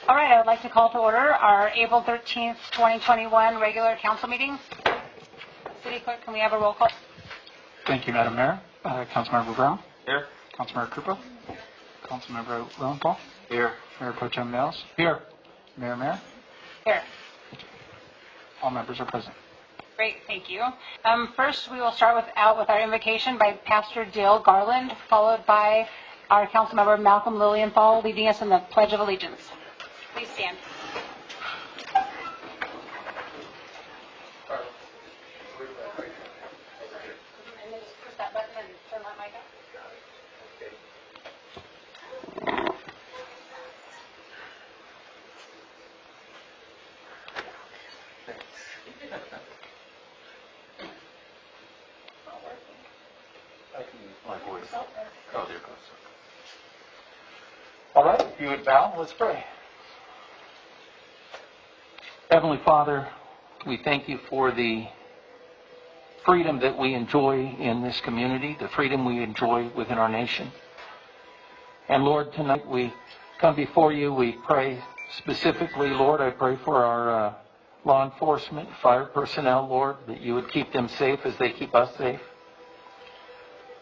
All right, I would like to call to order our April 13th, 2021 regular council meeting. City Clerk, can we have a roll call? Thank you, Madam Mayor. Councilmember Brown? Here. Councilmember Krupa? Councilmember Lowenthal? Here. Mayor Pro Tem Nails? Here. Mayor? Here. All members are present. Great, thank you. First, we will start out with our invocation by Pastor Dale Garland, followed by our Councilmember Malcolm Lilienthal leading us in the Pledge of Allegiance. Please stand. And then just push that button and turn that mic up. My voice. Oh, there it goes. All right, if you would bow, let's pray. Heavenly Father, we thank you for the freedom that we enjoy in this community, the freedom we enjoy within our nation. And Lord, tonight we come before you, we pray specifically, Lord, I pray for our law enforcement, fire personnel, Lord, that you would keep them safe as they keep us safe.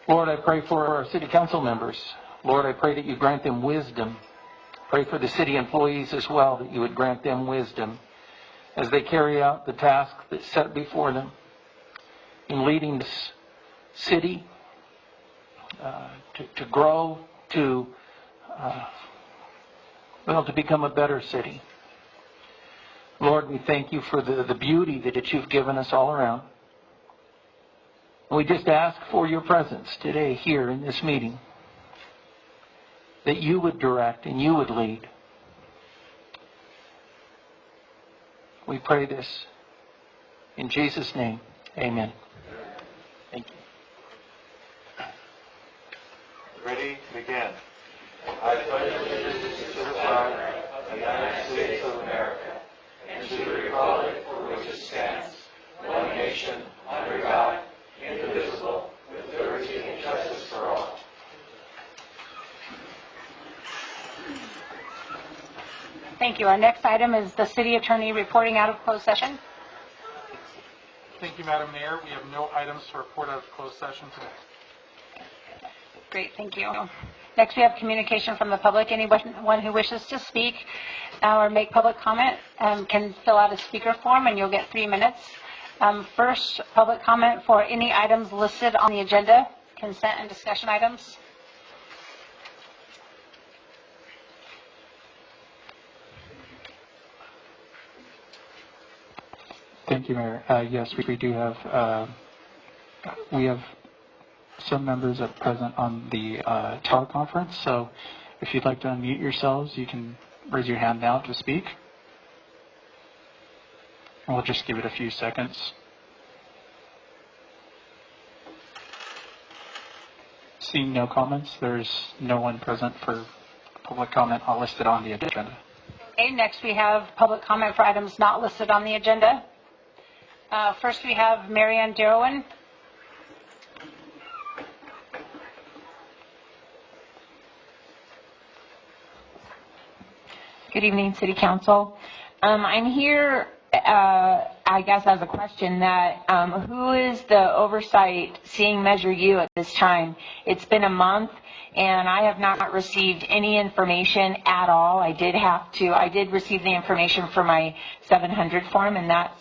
Lord, I pray for our city council members. Lord, I pray that you grant them wisdom. Pray for the city employees as well, that you would grant them wisdom as they carry out the task that's set before them in leading this city to grow, to become a better city. Lord, we thank you for the beauty that you've given us all around. We just ask for your presence today here in this meeting, that you would direct and you would lead. We pray this in Jesus' name. Amen. Thank you. Ready? Begin. I pledge allegiance to the flag of the United States of America and to the republic for which it stands, one nation, under God, indivisible, with liberty and justice for all. Thank you. Our next item is the city attorney reporting out of closed session. Thank you, Madam Mayor. We have no items to report out of closed session today. Great, thank you. Next, we have communication from the public. Anyone who wishes to speak or make public comment can fill out a speaker form, and you'll get 3 minutes. First, public comment for any items listed on the agenda, consent and discussion items. Thank you, Mayor. Yes, we do have, we have some members present on the teleconference, so if you'd like to unmute yourselves, you can raise your hand now to speak. And we'll just give it a few seconds. Seeing no comments, there's no one present for public comment listed on the agenda. Okay, next we have public comment for items not listed on the agenda. First we have Marianne Darrowan. Good evening, City Council. I'm here, I guess, as a question that who is the oversight seeing Measure U at this time? It's been a month, and I have not received any information at all. I did receive the information for my 700 form, and that's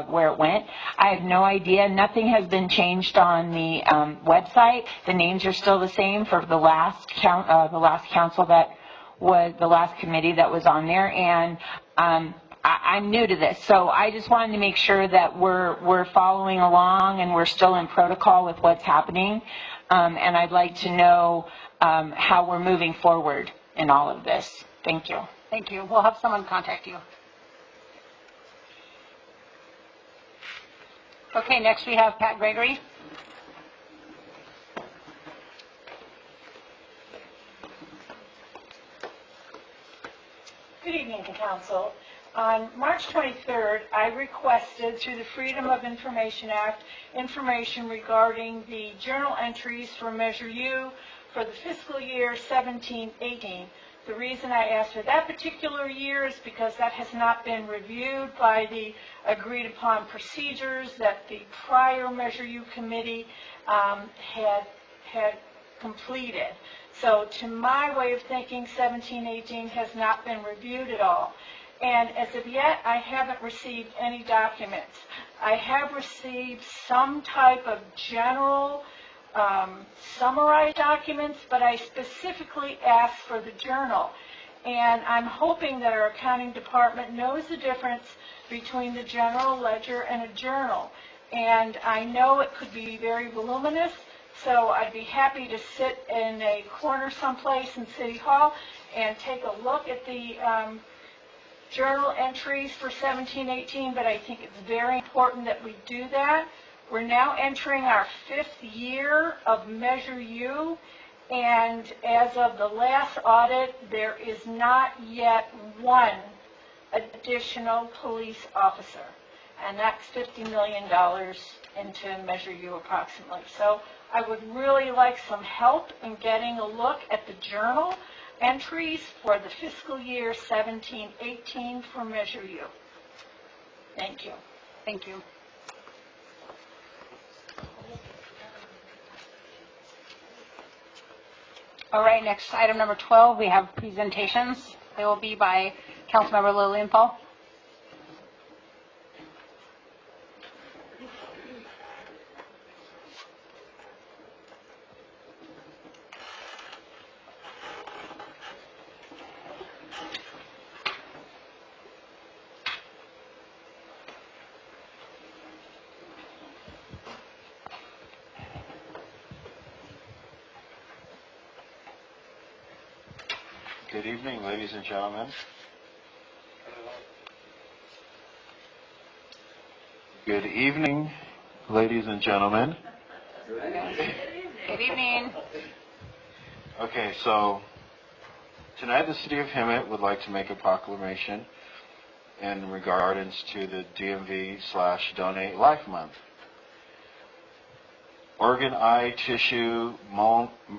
where it went. I have no idea. Nothing has been changed on the website. The names are still the same for the last council that was the last committee that was on there, and I'm new to this, so I just wanted to make sure that we're following along and we're still in protocol with what's happening, and I'd like to know how we're moving forward in all of this. Thank you. Thank you. We'll have someone contact you. Okay, next we have Pat Gregory. Good evening, Council. On March 23rd, I requested through the Freedom of Information Act information regarding the journal entries for Measure U for the fiscal year 17-18. The reason I asked for that particular year is because that has not been reviewed by the agreed upon procedures that the prior Measure U committee had completed. So to my way of thinking, 17-18 has not been reviewed at all. And as of yet, I haven't received any documents. I have received some type of general summarized documents, but I specifically asked for the journal. And I'm hoping that our accounting department knows the difference between the general ledger and a journal. And I know it could be very voluminous, so I'd be happy to sit in a corner someplace in City Hall and take a look at the journal entries for 17-18, but I think it's very important that we do that. We're now entering our 5th year of Measure U, and as of the last audit, there is not yet one additional police officer, and that's $50 million into Measure U approximately. So I would really like some help in getting a look at the journal entries for the fiscal year 17-18 for Measure U. Thank you. Thank you. All right, next item number 12, we have presentations. They will be by Councilmember Lilienthal. Good evening, ladies and gentlemen. Good evening, ladies and gentlemen. Good evening. Okay, so tonight the City of Hemet would like to make a proclamation in regards to the DMV/Donate Life Month. Organ, eye, tissue,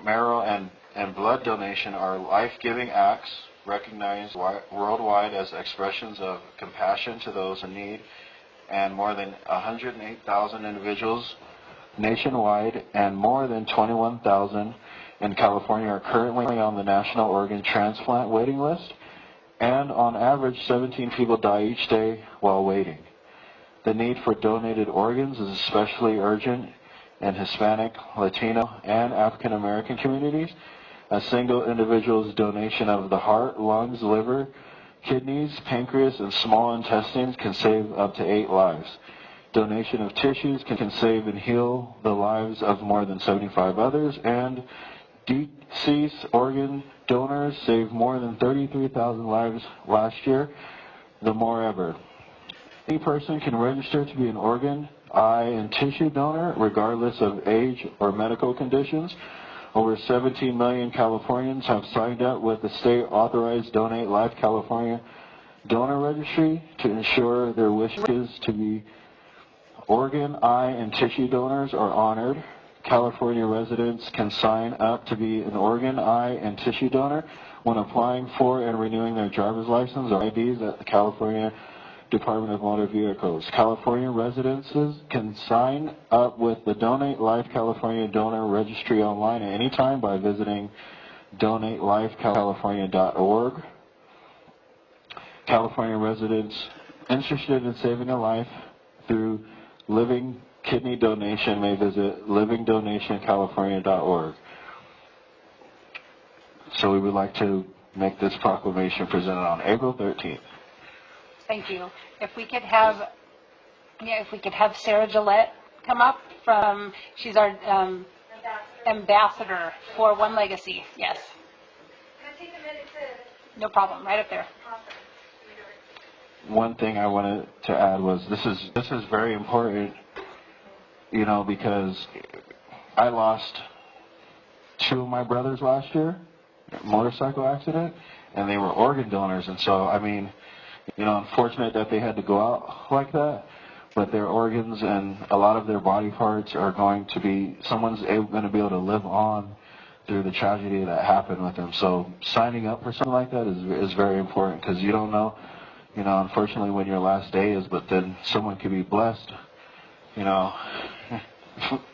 marrow, and blood donation are life-giving acts recognized worldwide as expressions of compassion to those in need, and more than 108,000 individuals nationwide and more than 21,000 in California are currently on the National Organ Transplant waiting list, and on average 17 people die each day while waiting. The need for donated organs is especially urgent in Hispanic, Latino, and African American communities. A single individual's donation of the heart, lungs, liver, kidneys, pancreas, and small intestines can save up to 8 lives. Donation of tissues can save and heal the lives of more than 75 others, and deceased organ donors saved more than 33,000 lives last year, the more ever. Any person can register to be an organ, eye, and tissue donor, regardless of age or medical conditions. Over 17 million Californians have signed up with the state-authorized Donate Life California donor registry to ensure their wishes to be organ, eye, and tissue donors are honored. California residents can sign up to be an organ, eye, and tissue donor when applying for and renewing their driver's license or IDs at the California Department of Motor Vehicles. California residents can sign up with the Donate Life California Donor Registry online at any time by visiting donatelifecalifornia.org. California residents interested in saving a life through living kidney donation may visit livingdonationcalifornia.org. So we would like to make this proclamation presented on April 13th. Thank you. If we could have Sarah Gillette come up she's our ambassador for One Legacy. Yes. Can I take a minute to... No problem. Right up there. One thing I wanted to add was this is very important, because I lost 2 of my brothers last year, motorcycle accident, and they were organ donors, and so unfortunate that they had to go out like that, but their organs and a lot of their body parts are going to be, someone's going to be able to live on through the tragedy that happened with him. So signing up for something like that is very important, because you don't know, unfortunately when your last day is, but then someone could be blessed,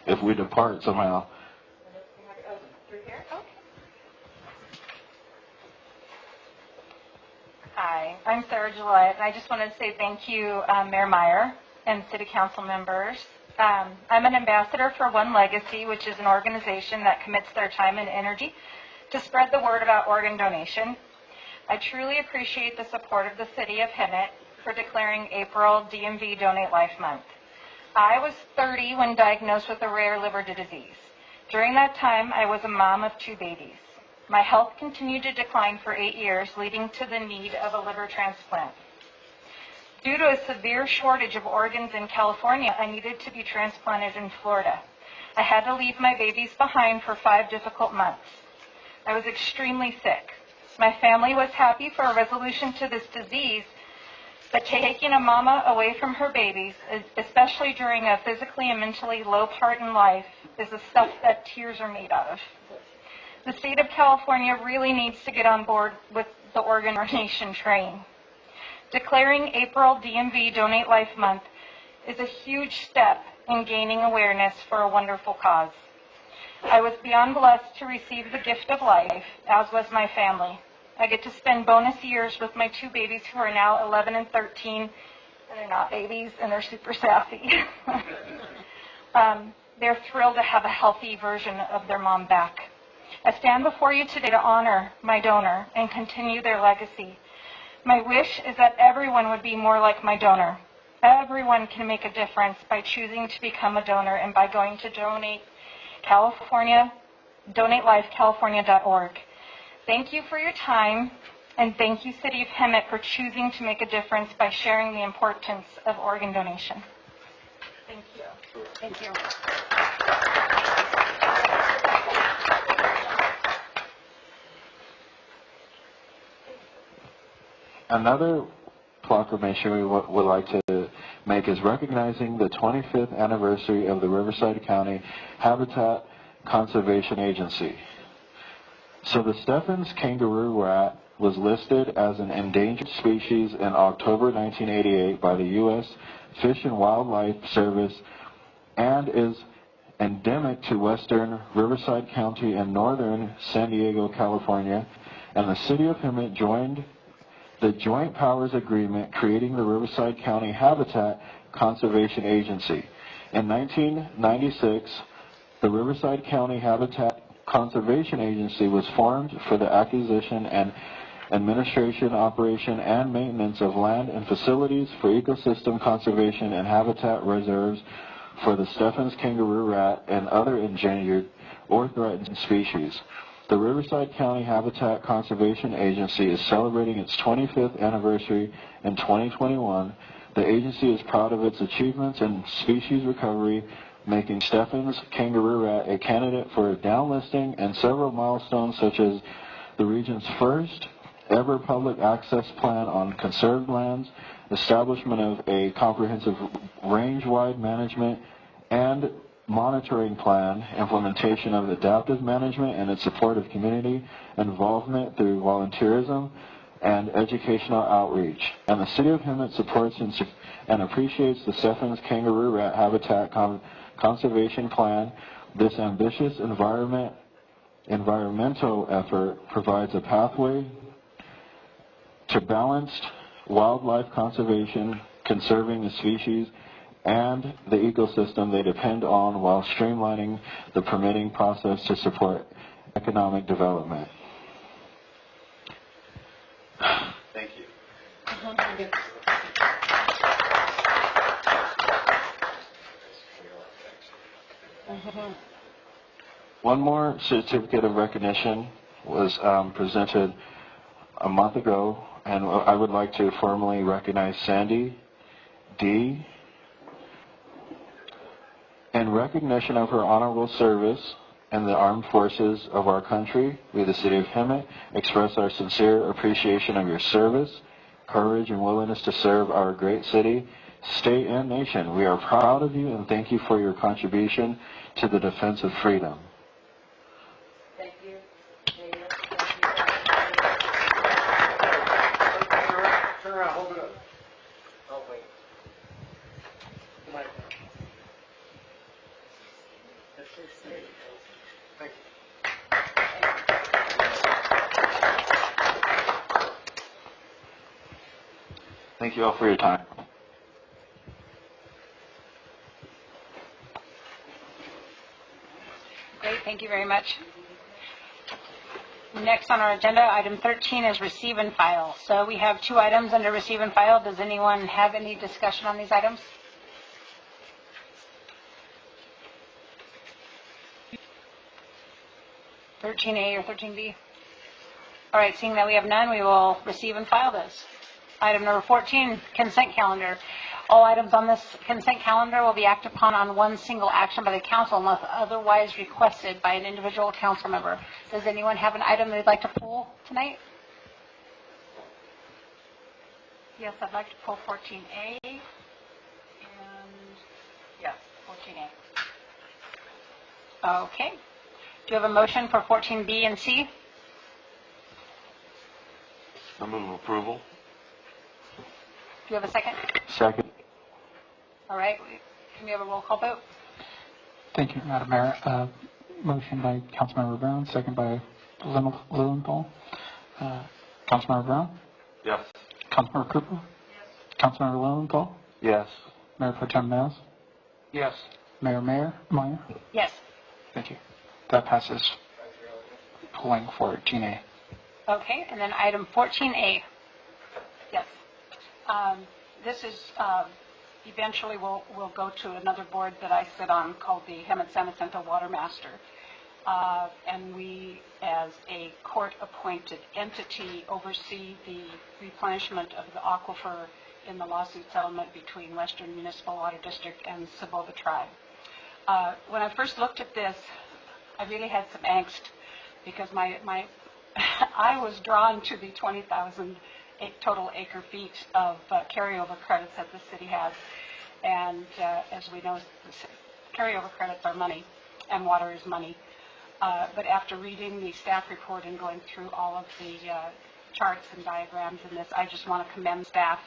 if we depart somehow. Hi, I'm Sarah Gillette, and I just wanted to say thank you, Mayor Meyer and City Council members. I'm an ambassador for One Legacy, which is an organization that commits their time and energy to spread the word about organ donation. I truly appreciate the support of the City of Hemet for declaring April DMV Donate Life Month. I was 30 when diagnosed with a rare liver disease. During that time, I was a mom of 2 babies. My health continued to decline for 8 years, leading to the need of a liver transplant. Due to a severe shortage of organs in California, I needed to be transplanted in Florida. I had to leave my babies behind for 5 difficult months. I was extremely sick. My family was happy for a resolution to this disease, but taking a mama away from her babies, especially during a physically and mentally low part in life, is the stuff that tears are made out of. The state of California really needs to get on board with the organ donation train. Declaring April DMV Donate Life Month is a huge step in gaining awareness for a wonderful cause. I was beyond blessed to receive the gift of life, as was my family. I get to spend bonus years with my 2 babies who are now 11 and 13, and they're not babies, and they're super sassy. They're thrilled to have a healthy version of their mom back. I stand before you today to honor my donor and continue their legacy. My wish is that everyone would be more like my donor. Everyone can make a difference by choosing to become a donor and by going to donatelifecalifornia.org. Thank you for your time, and thank you, City of Hemet, for choosing to make a difference by sharing the importance of organ donation. Thank you. Thank you. Another proclamation we would like to make is recognizing the 25th anniversary of the Riverside County Habitat Conservation Agency. So the Stephens kangaroo rat was listed as an endangered species in October 1988 by the U.S. Fish and Wildlife Service and is endemic to western Riverside County and northern San Diego, California, and the City of Hemet joined the Joint Powers Agreement creating the Riverside County Habitat Conservation Agency. In 1996, the Riverside County Habitat Conservation Agency was formed for the acquisition and administration, operation, and maintenance of land and facilities for ecosystem conservation and habitat reserves for the Stephens kangaroo rat and other endangered or threatened species. The Riverside County Habitat Conservation Agency is celebrating its 25th anniversary in 2021. The agency is proud of its achievements in species recovery, making Stephens kangaroo rat a candidate for downlisting and several milestones such as the region's first ever public access plan on conserved lands, establishment of a comprehensive range-wide management and monitoring plan, implementation of adaptive management, and its support of community involvement through volunteerism and educational outreach. And the City of Hemet supports and appreciates the Stephens kangaroo rat habitat conservation plan. This ambitious environmental effort provides a pathway to balanced wildlife conservation, conserving the species and the ecosystem they depend on while streamlining the permitting process to support economic development. Thank you. One more certificate of recognition was presented a month ago, and I would like to formally recognize Sandy D. In recognition of her honorable service in the armed forces of our country, we, the City of Hemet, express our sincere appreciation of your service, courage, and willingness to serve our great city, state, and nation. We are proud of you and thank you for your contribution to the defense of freedom. Thank you. Thank you all for your time. Great, thank you very much. Next on our agenda, item 13 is receive and file. So we have 2 items under receive and file. Does anyone have any discussion on these items? (13A) or 13B? All right, seeing that we have none, we will receive and file this. Item number 14, consent calendar. All items on this consent calendar will be acted upon on one single action by the council unless otherwise requested by an individual council member. Does anyone have an item they'd like to pull tonight? Yes, I'd like to pull 14A and, yes, 14A. Okay. Do you have a motion for 14B and C? I move approval. Do you have a second? Second. All right. Can we have a roll call vote? Thank you, Madam Mayor. Motion by Councilmember Brown, second by Lilienthal. Councilmember Brown? Yes. Councilmember Cooper? Yes. Councilmember Lilienthal? Yes. Mayor Pro Tem Mills? Yes. Mayor Meyer? Yes. Thank you. That passes. Pulling 14A. Okay, and then item 14A. Yes. This is, eventually will go to another board that I sit on called the Hemet-San Jacinto Water Master. And we, as a court-appointed entity, oversee the replenishment of the aquifer in the lawsuit settlement between Western Municipal Water District and Saboba Tribe. When I first looked at this, I really had some angst because I was drawn to the 20,000 total acre feet of carryover credits that the city has. And as we know, carryover credits are money, and water is money. But after reading the staff report and going through all of the charts and diagrams in this, I just want to commend staff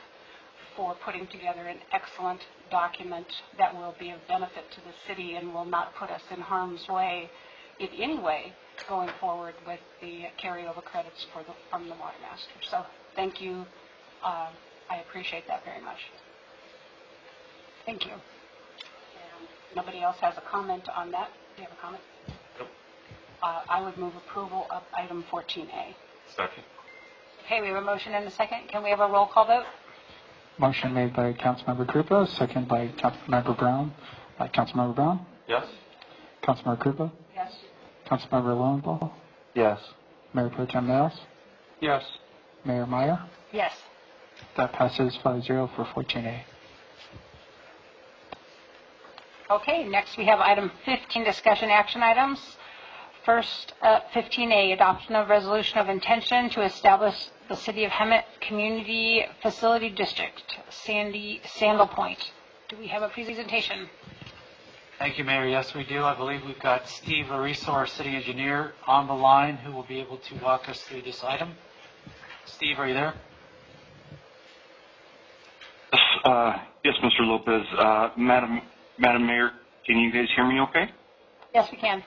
for putting together an excellent document that will be of benefit to the city and will not put us in harm's way in any way going forward with the carryover credits from the Water Master. So thank you. I appreciate that very much. Thank you. And nobody else has a comment on that? Do you have a comment? Nope. I would move approval of item 14A. Second. Okay, we have a motion and a second. Can we have a roll call vote? Motion made by Councilmember Krupa, second by Councilmember Brown. Councilmember Brown? Yes. Councilmember Krupa? Yes. Councilmember Lilienthal? Yes. Mayor Pro Tem Mills? Yes. Mayor Meyer? Yes. That passes 5-0 for 14A. Okay, next we have item 15, discussion action items. First, 15A, adoption of resolution of intention to establish the City of Hemet Community Facility District, Sandal Point. Do we have a presentation? Thank you, Mayor. Yes, we do. I believe we've got Steve Lariso, our city engineer, on the line who will be able to walk us through this item. Steve, are you there? Yes, Mr. Lopez. Madam Mayor, can you guys hear me okay? Yes, we can.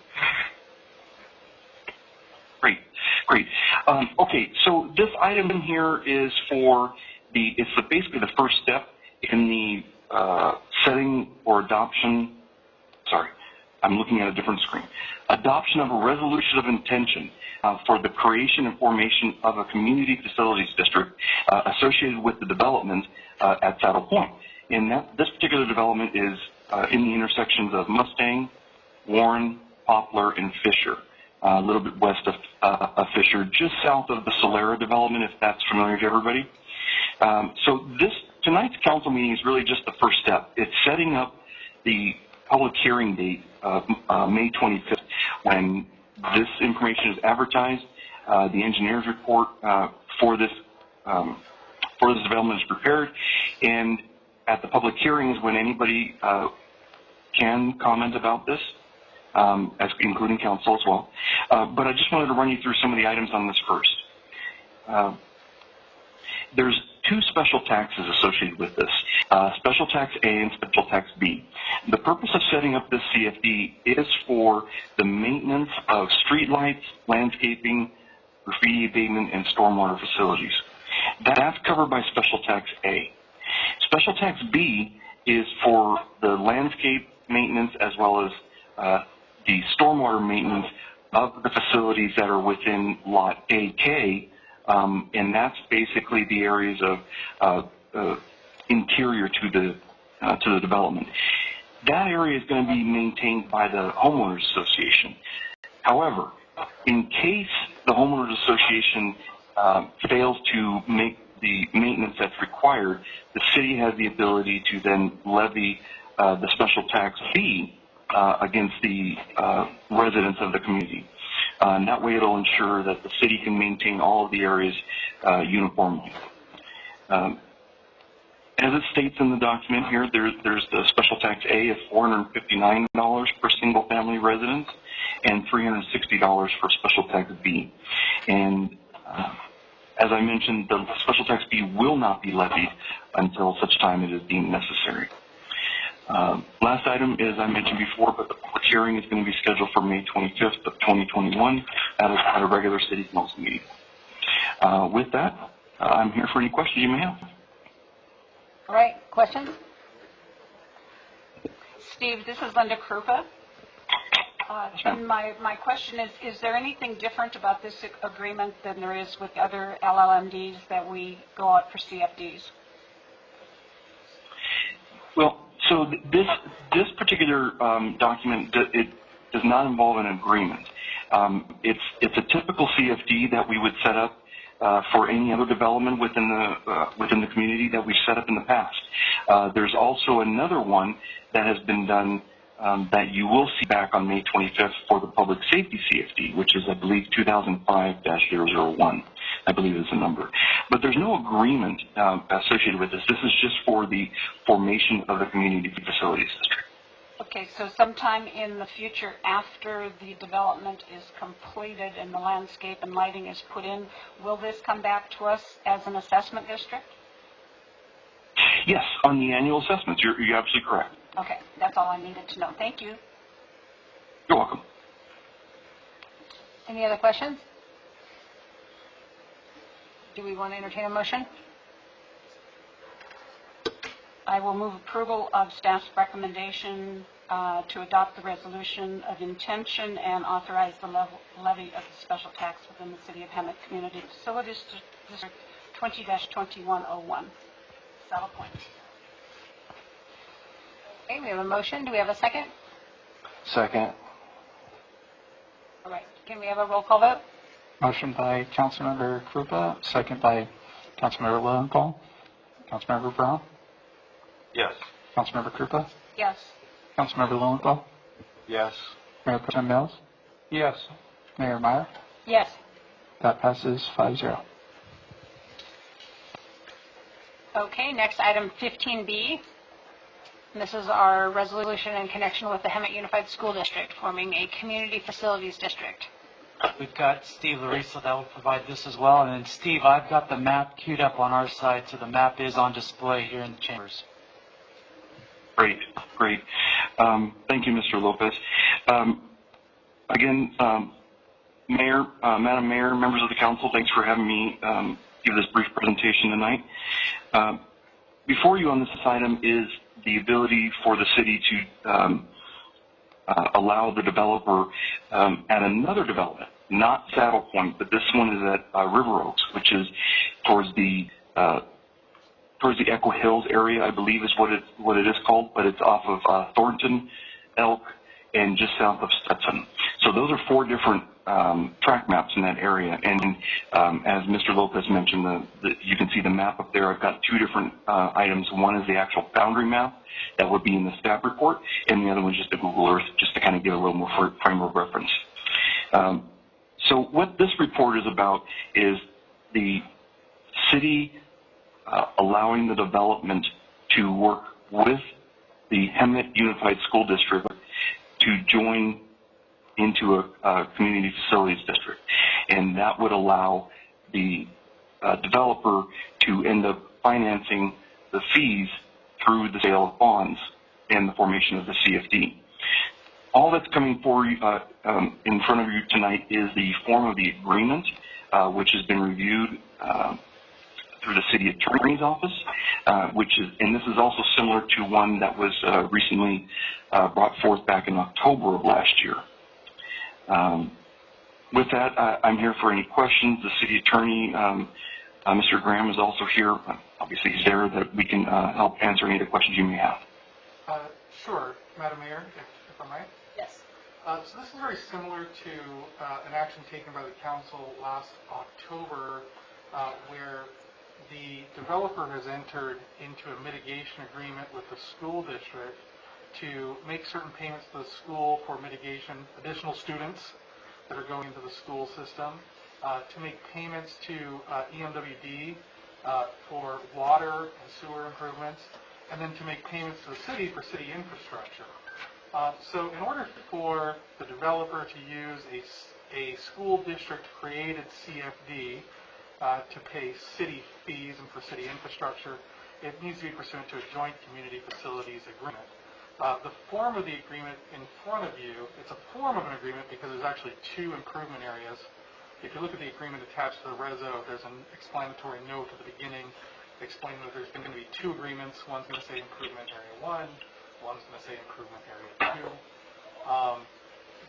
Great. Okay, so this item in here is for it's basically the first step in the setting or adoption. Sorry, I'm looking at a different screen. Adoption of a resolution of intention for the creation and formation of a community facilities district associated with the development at Saddle Point. And this particular development is in the intersections of Mustang, Warren, Poplar, and Fisher, a little bit west of Fisher, just south of the Solera development, if that's familiar to everybody. So tonight's council meeting is really just the first step. It's setting up the public hearing date of May 25th, when this information is advertised. The engineer's report for this development is prepared, and at the public hearings, when anybody can comment about this, including council as well. But I just wanted to run you through some of the items on this first. There's two special taxes associated with this, Special Tax A and Special Tax B. The purpose of setting up this CFD is for the maintenance of streetlights, landscaping, graffiti abatement, and stormwater facilities. That's covered by Special Tax A. Special Tax B is for the landscape maintenance as well as the stormwater maintenance of the facilities that are within Lot AK, and that's basically the areas of interior to the development. That area is going to be maintained by the homeowners association. However, in case the homeowners association fails to make the maintenance that's required, the city has the ability to then levy the special tax fee against the residents of the community. And that way it'll ensure that the city can maintain all of the areas uniformly. As it states in the document here, there's the special tax A of $459 per single family residence and $360 for special tax B. And as I mentioned, the special tax B will not be levied until such time it is deemed necessary. Last item is I mentioned before, but the public hearing is going to be scheduled for May 25th of 2021 at a regular city council meeting. With that, I'm here for any questions you may have. All right, questions? Steve, this is Linda Krupa. And my question is there anything different about this agreement than there is with other LLMDs that we go out for CFDs? Well, so this particular document, it does not involve an agreement. It's a typical CFD that we would set up for any other development within the community that we've set up in the past. There's also another one that has been done that you will see back on May 25th for the public safety CFD, which is, I believe, 2005-001, I believe is the number. But there's no agreement associated with this. This is just for the formation of the community facilities district. Okay, so sometime in the future after the development is completed and the landscape and lighting is put in, will this come back to us as an assessment district? Yes, on the annual assessments, you're absolutely correct. Okay, that's all I needed to know. Thank you. You're welcome. Any other questions? Do we want to entertain a motion? I will move approval of staff's recommendation to adopt the resolution of intention and authorize the levy of the special tax within the City of Hemet Community Facilities District 20-2101. Saddle Point. Okay, we have a motion. Do we have a second? Second. All right. Can we have a roll call vote? Motion by Councilmember Krupa, second by Councilmember Lowenthal. Councilmember Brown? Yes. Councilmember Krupa? Yes. Councilmember Lowenthal? Yes. Mayor Pro Tem Mills? Yes. Mayor Meyer? Yes. That passes 5-0. Okay, next item 15B. And this is our resolution in connection with the Hemet Unified School District forming a community facilities district. We've got Steve Larissa that will provide this as well. And then Steve, I've got the map queued up on our side, so the map is on display here in the chambers. Great. Thank you, Mr. Lopez. Again, Mayor, Madam Mayor, members of the council, thanks for having me give this brief presentation tonight. Before you on this item is the ability for the city to allow the developer at another development, not Saddle Point, but this one is at River Oaks, which is towards the Echo Hills area, I believe is what it is called, but it's off of Thornton, Elk, and just south of Stetson. So those are 4 different track maps in that area. And as Mr. Lopez mentioned, you can see the map up there. I've got 2 different items. One is the actual boundary map that would be in the staff report, and the other one is just a Google Earth, just to kind of give a little more frame of reference. So what this report is about is the city allowing the development to work with the Hemet Unified School District to join into a community facilities district. And that would allow the developer to end up financing the fees through the sale of bonds and the formation of the CFD. All that's coming for you, in front of you tonight is the form of the agreement, which has been reviewed through the city attorney's office. and this is also similar to one that was recently brought forth back in October of last year. With that, I'm here for any questions. The city attorney, Mr. Graham, is also here. Obviously, he's there that we can help answer any of the questions you may have. Sure, Madam Mayor, if I might. Yes. So this is very similar to an action taken by the council last October where the developer has entered into a mitigation agreement with the school district to make certain payments to the school for mitigation, additional students that are going into the school system, to make payments to EMWD for water and sewer improvements, and then to make payments to the city for city infrastructure. So in order for the developer to use a school district created CFD to pay city fees and for city infrastructure, it needs to be pursuant to a joint community facilities agreement. The form of the agreement in front of you, it's a form of an agreement because there's actually two improvement areas. If you look at the agreement attached to the reso, there's an explanatory note at the beginning explaining that there's going to be two agreements. One's going to say improvement area 1, one's going to say improvement area 2.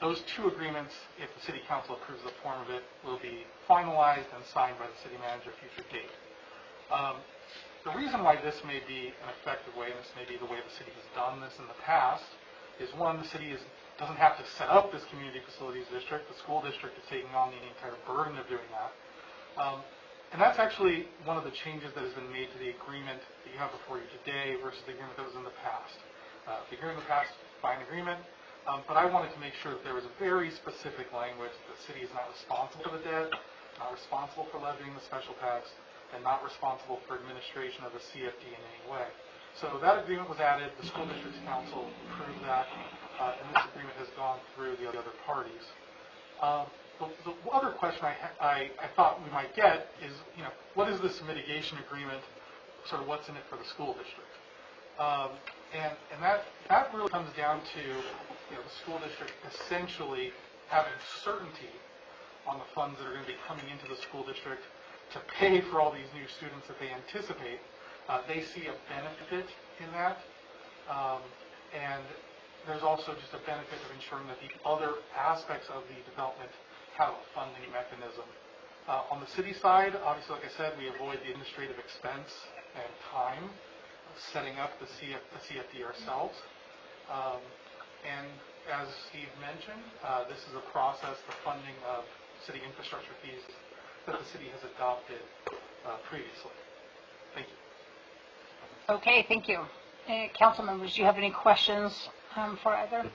Those two agreements, if the city council approves the form of it, will be finalized and signed by the city manager at a future date. The reason why this may be an effective way, and this may be the way the city has done this in the past, is one, the city doesn't have to set up this community facilities district. The school district is taking on the entire burden of doing that. And that's actually one of the changes that has been made to the agreement that you have before you today versus the agreement that was in the past. The agreement in the past, fine agreement, but I wanted to make sure that there was a very specific language that the city is not responsible for the debt, not responsible for levying the special tax, and not responsible for administration of the CFD in any way. So that agreement was added, the school district's council approved that, and this agreement has gone through the other parties. The other question I thought we might get is, what is this mitigation agreement, sort of what's in it for the school district? And that really comes down to the school district essentially having certainty on the funds that are going to be coming into the school district to pay for all these new students that they anticipate. They see a benefit in that, and there's also just a benefit of ensuring that the other aspects of the development have a funding mechanism. On the city side, obviously, like I said, we avoid the administrative expense and time of setting up the CFD ourselves. And as Steve mentioned, this is a process, the funding of city infrastructure fees that the city has adopted previously. Thank you. Okay, thank you. Council members, do you have any questions for either?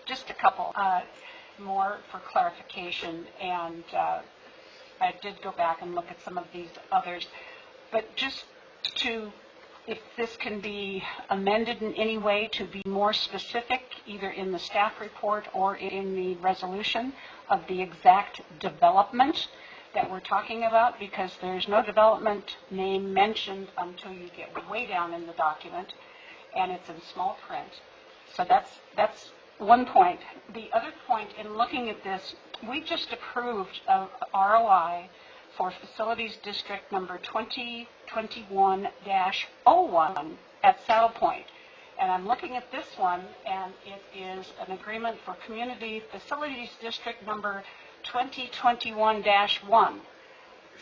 Just a couple more for clarification, and I did go back and look at some of these others, but just to, if this can be amended in any way to be more specific, either in the staff report or in the resolution of the exact development that we're talking about, because there's no development name mentioned until you get way down in the document, and it's in small print. So that's one point. The other point, in looking at this, we just approved of ROI for Facilities District number 2021-01 at Saddle Point. And I'm looking at this one, and it is an agreement for Community Facilities District number 2021-1.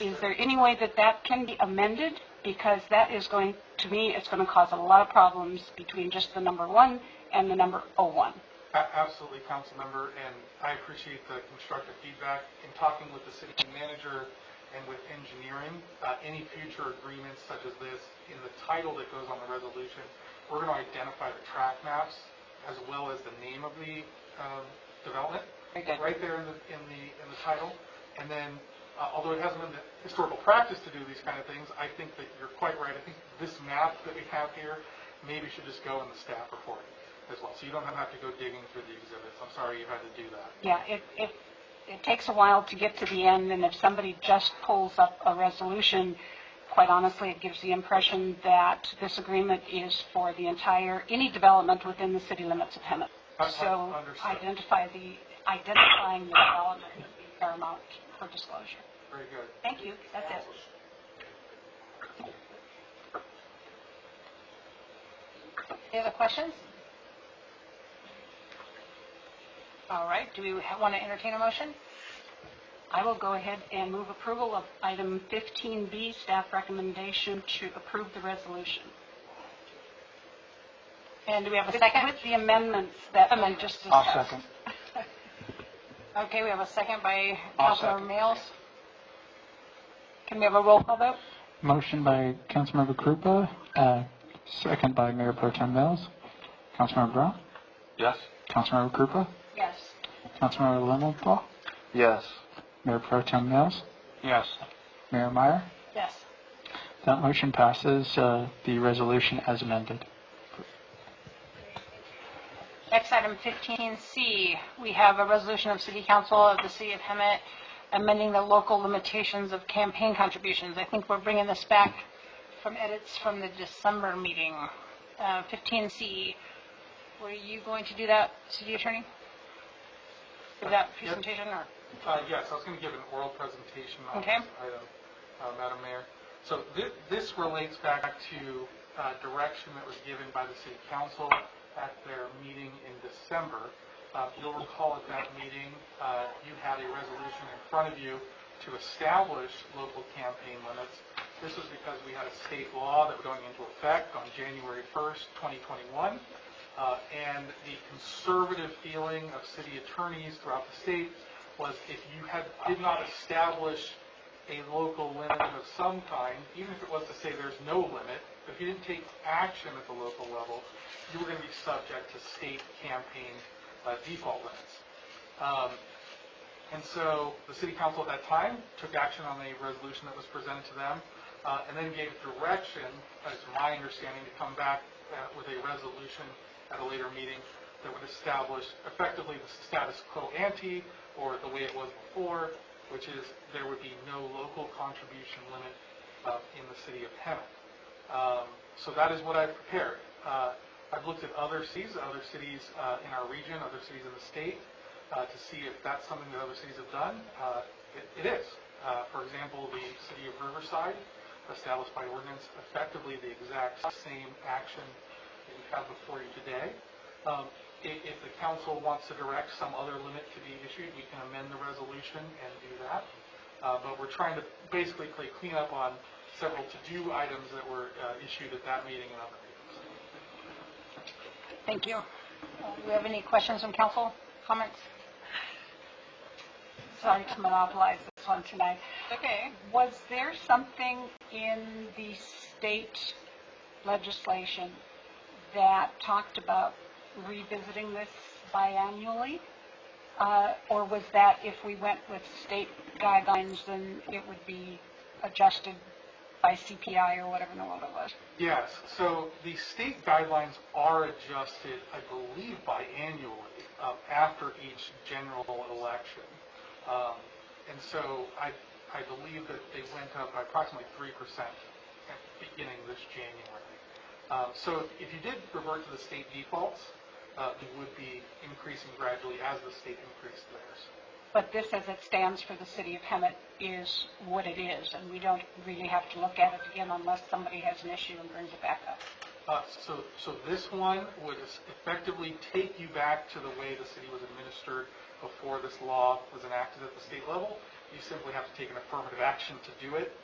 Is there any way that that can be amended? Because that is going, to me, it's going to cause a lot of problems between just the number 1 and the number 01. Absolutely, council member, and I appreciate the constructive feedback. In talking with the city manager and with engineering, any future agreements such as this, in the title that goes on the resolution, we're going to identify the track maps as well as the name of the development right there in the title. And then, although it hasn't been the historical practice to do these kind of things, I think that you're quite right. I think this map that we have here maybe should just go in the staff report as well, so you don't have to go digging through the exhibits. I'm sorry you had to do that. Yeah, it takes a while to get to the end, and if somebody just pulls up a resolution, quite honestly, it gives the impression that this agreement is for the entire, any development within the city limits of Hemet. So identifying the development would be paramount for disclosure. Very good. Thank you. That's it. Any other questions? All right, do we want to entertain a motion? I will go ahead and move approval of item 15B, staff recommendation to approve the resolution. And do we have a second? With the amendments that we just discussed. I'll second. Okay, we have a second by I'll Councilmember second. Mills. Can we have a roll call vote? Motion by Councilmember Krupa, second by Mayor Pro Tem Mills. Councilmember Brown? Yes? Councilmember Krupa? Yes. Councilmember Lindenthal? Yes. Mayor Pro Tem Mills? Yes. Mayor Meyer? Yes. That motion passes, the resolution as amended. Next item 15C, we have a resolution of City Council of the City of Hemet amending the local limitations of campaign contributions. I think we're bringing this back from edits from the December meeting. 15C, were you going to do that, City Attorney? Give that presentation or? Yes, I was going to give an oral presentation on Okay. this item, Madam Mayor. So this relates back to direction that was given by the City Council at their meeting in December. You'll recall at that meeting, you had a resolution in front of you to establish local campaign limits. This was because we had a state law that was going into effect on January 1st, 2021. And the conservative feeling of city attorneys throughout the state was if you did not establish a local limit of some kind, even if it was to say there's no limit, if you didn't take action at the local level, you were going to be subject to state campaign default limits. And so the City Council at that time took action on a resolution that was presented to them, and then gave direction, as my understanding, to come back with a resolution at a later meeting that would establish effectively the status quo ante, or the way it was before, which is there would be no local contribution limit in the city of Hemet. So that is what I've prepared. I've looked at other cities in our region, other cities in the state, to see if that's something that other cities have done. It is. For example, the city of Riverside established by ordinance effectively the exact same action that you have before you today. If the council wants to direct some other limit to be issued, we can amend the resolution and do that. But we're trying to basically clean up on several to-do items that were issued at that meeting and other meetings. Thank you. Do we have any questions from council? Comments? Sorry to monopolize this one tonight. Okay. Was there something in the state legislation that talked about revisiting this biannually? Or was that if we went with state guidelines, then it would be adjusted by CPI or whatever in the world it was? Yes. So the state guidelines are adjusted, I believe, biannually after each general election. And so I believe that they went up by approximately 3% beginning this January. So if you did revert to the state defaults, you would be increasing gradually as the state increased theirs. But this, as it stands for the city of Hemet, is what it is, and we don't really have to look at it again unless somebody has an issue and brings it back up. So this one would effectively take you back to the way the city was administered before this law was enacted at the state level. You simply have to take an affirmative action to do it.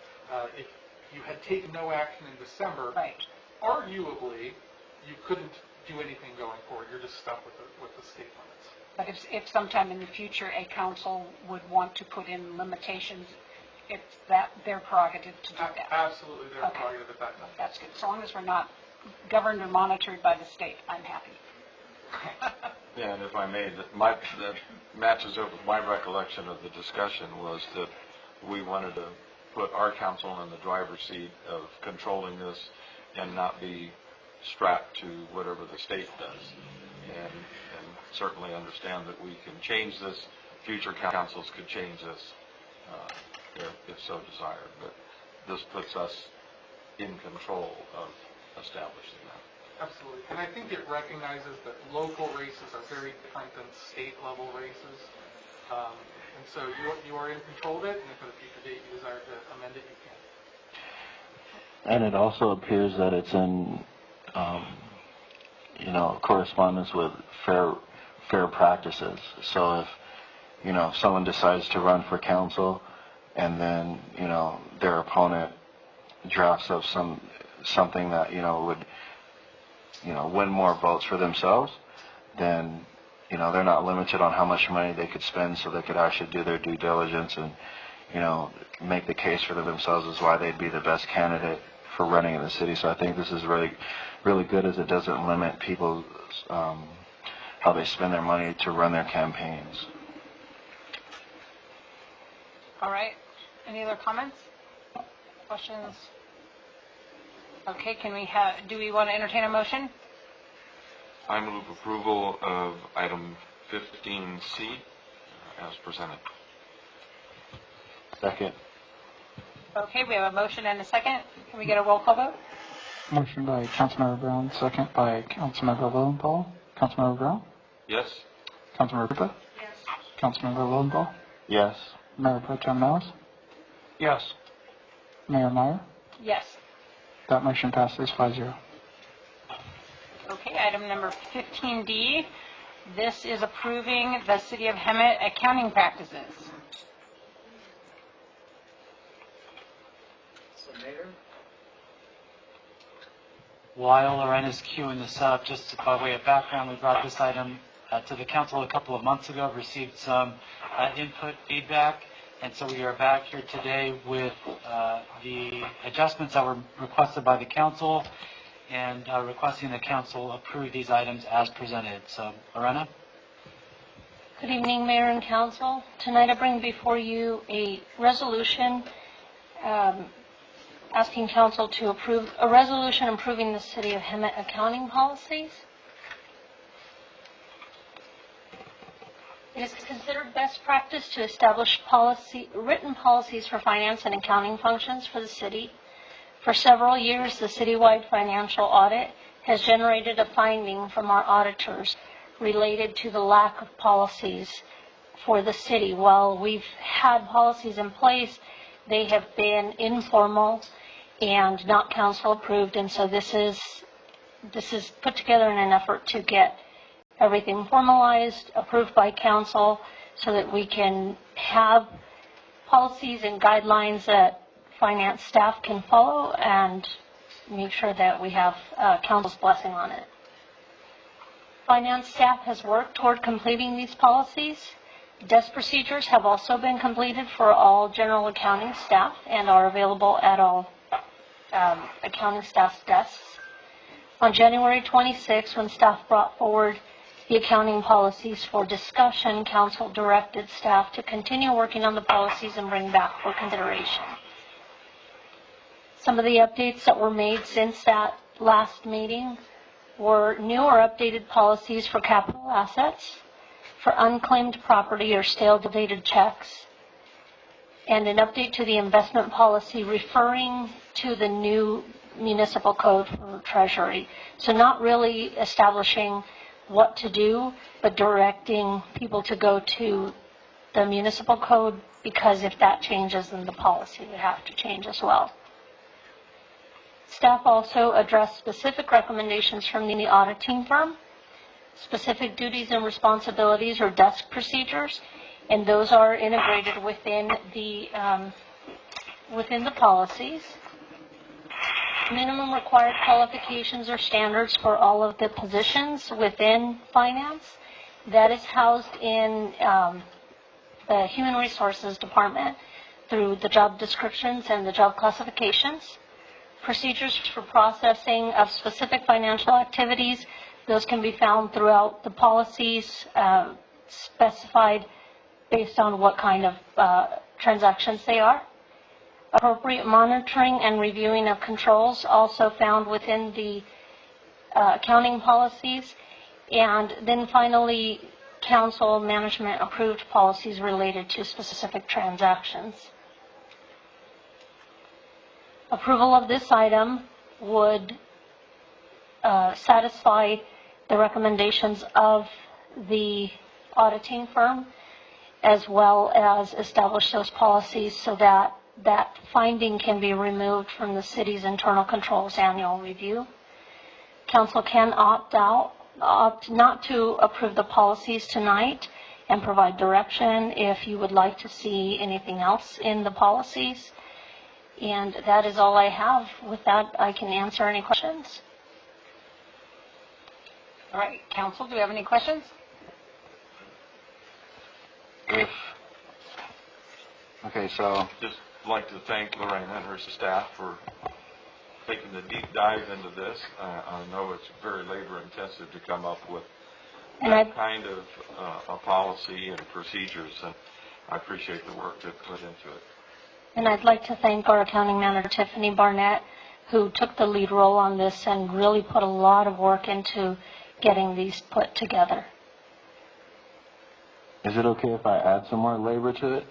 If you had taken no action in December, right, arguably you couldn't do anything going forward. You're just stuck with the state limits. but if sometime in the future a council would want to put in limitations, it's their prerogative to do that. Absolutely, their Okay. prerogative at that time. That's good. So long as we're not governed or monitored by the state, I'm happy. Yeah, and if I may, that matches up with my recollection of the discussion was that we wanted to put our council in the driver's seat of controlling this and not be strapped to whatever the state does. And certainly understand that we can change this. Future councils could change this if so desired. But this puts us in control of establishing that. Absolutely. And I think it recognizes that local races are very different than state-level races. And so you are in control of it, and if at a future date you desire to amend it, you can. And it also appears that it's in correspondence with fair practices. So if someone decides to run for council and then, their opponent drafts up something that, would, win more votes for themselves, then, they're not limited on how much money they could spend, so they could actually do their due diligence and, make the case for themselves as why they'd be the best candidate for running in the city. So I think this is really, really good, as it doesn't limit people's, how they spend their money to run their campaigns. All right. Any other comments? Questions? Okay, do we want to entertain a motion? I move approval of item 15C as presented. Second. Okay, we have a motion and a second. Can we get a roll call vote? Motion by Councilmember Brown, second by Councilmember Lowenthal. Councilmember Brown? Yes. Councilmember Rupa? Yes. Councilmember Lowenthal? Yes. Mayor Pro Tem Mills? Yes. Mayor Meyer? Yes. That motion passes 5-0. Okay, item number 15D. This is approving the City of Hemet accounting practices. While Lorena's queuing this up, just by way of background, we brought this item to the council a couple of months ago, received some input, feedback, and so we are back here today with the adjustments that were requested by the council and requesting the council approve these items as presented. So, Lorena? Good evening, Mayor and Council. Tonight I bring before you a resolution asking Council to approve a resolution approving the City of Hemet accounting policies. It is considered best practice to establish written policies for finance and accounting functions for the city. For several years, the citywide financial audit has generated a finding from our auditors related to the lack of policies for the city. While we've had policies in place, they have been informal and not council approved, and so this is put together in an effort to get everything formalized, approved by council, so that we can have policies and guidelines that finance staff can follow and make sure that we have council's blessing on it. Finance staff has worked toward completing these policies. Desk procedures have also been completed for all general accounting staff and are available at all accounting staff's desks. On January 26, when staff brought forward the accounting policies for discussion, council directed staff to continue working on the policies and bring back for consideration. Some of the updates that were made since that last meeting were new or updated policies for capital assets, for unclaimed property or stale dated checks, and an update to the investment policy referring to the new municipal code for Treasury. So not really establishing what to do, but directing people to go to the municipal code, because if that changes, then the policy would have to change as well. Staff also addressed specific recommendations from the auditing firm, specific duties and responsibilities or desk procedures, and those are integrated within the policies. Minimum required qualifications or standards for all of the positions within finance. That is housed in the Human Resources Department through the job descriptions and the job classifications. Procedures for processing of specific financial activities, those can be found throughout the policies, specified based on what kind of transactions they are. Appropriate monitoring and reviewing of controls, also found within the accounting policies. And then finally, council management approved policies related to specific transactions. Approval of this item would satisfy the recommendations of the auditing firm, as well as establish those policies so that that finding can be removed from the city's internal controls annual review. council can opt not to approve the policies tonight and provide direction if you would like to see anything else in the policies. And that is all I have. With that, I can answer any questions. All right, council, do we have any questions? Okay, so just like to thank Lorraine and her staff for taking the deep dive into this. I know it's very labor intensive to come up with that kind of a policy and procedures, and I appreciate the work that put into it. And I'd like to thank our accounting manager, Tiffany Barnett, who took the lead role on this and really put a lot of work into getting these put together. Is it okay if I add some more labor to it?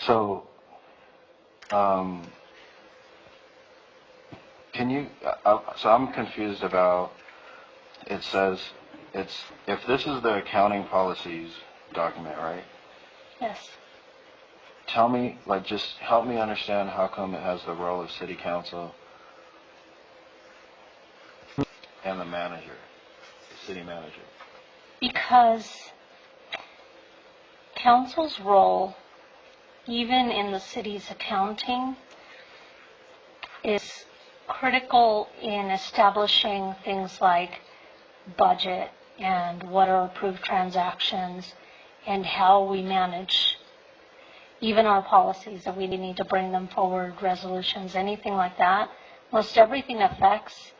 So, can you, so I'm confused about, it says, if this is the accounting policies document, right? Yes. Tell me, just help me understand how come it has the role of city council and the manager, the city manager. Because council's role, even in the city's accounting, is critical in establishing things like budget and what are approved transactions and how we manage even our policies, that we need to bring them forward, resolutions, anything like that. Most everything affects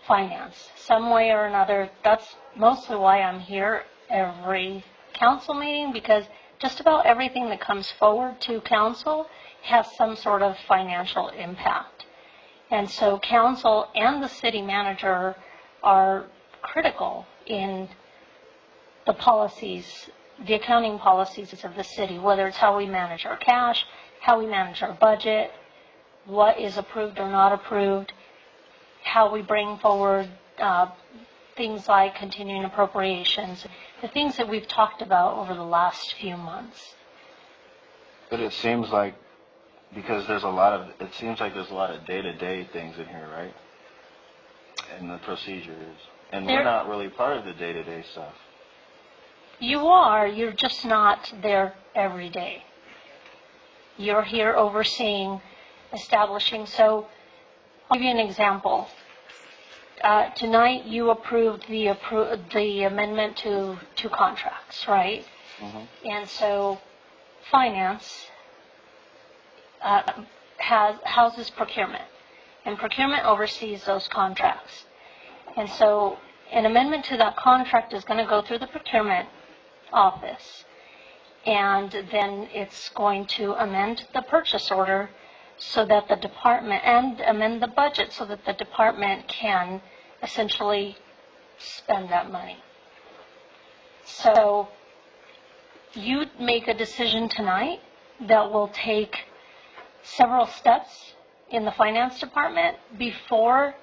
finance, some way or another. That's mostly why I'm here every council meeting, because just about everything that comes forward to council has some sort of financial impact. And so council and the city manager are critical in the policies, the accounting policies of the city, whether it's how we manage our cash, how we manage our budget, what is approved or not approved, how we bring forward things like continuing appropriations, the things that we've talked about over the last few months. But it seems like, because there's a lot of, it seems like there's a lot of day-to-day things in here, right? And the procedures. And we're not really part of the day-to-day stuff. You are, you're just not there every day. You're here overseeing, establishing. So I'll give you an example. Tonight you approved the amendment to contracts, right? Mm-hmm. And so finance houses procurement, and procurement oversees those contracts. And so an amendment to that contract is going to go through the procurement office, and then it's going to amend the purchase order so that the department, and amend the budget so that the department can essentially spend that money. So you make a decision tonight that will take several steps in the finance department before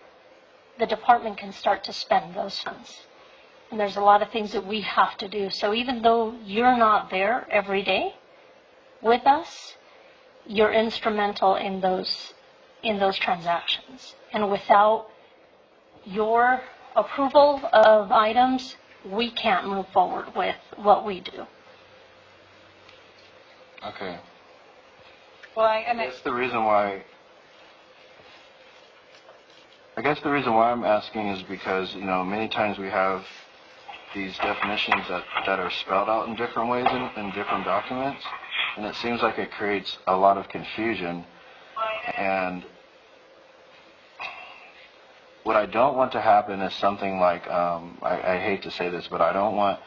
the department can start to spend those funds. And there's a lot of things that we have to do. So even though you're not there every day with us, you're instrumental in those transactions. And without your approval of items, we can't move forward with what we do. Okay. Well, I guess the reason why I'm asking is because, many times we have these definitions that are spelled out in different ways in different documents, and it seems like it creates a lot of confusion. And what I don't want to happen is something like, I hate to say this, but I don't want,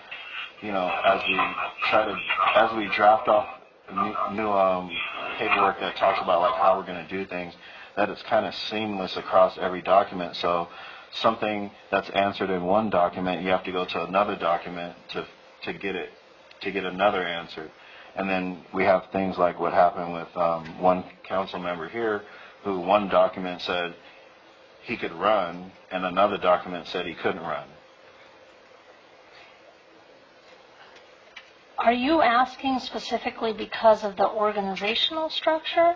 as we draft off new paperwork that talks about like how we're going to do things, that it's kind of seamless across every document. So something that's answered in one document, you have to go to another document to get another answer. And then we have things like what happened with one council member here, who one document said he could run, and another document said he couldn't run. Are you asking specifically because of the organizational structure?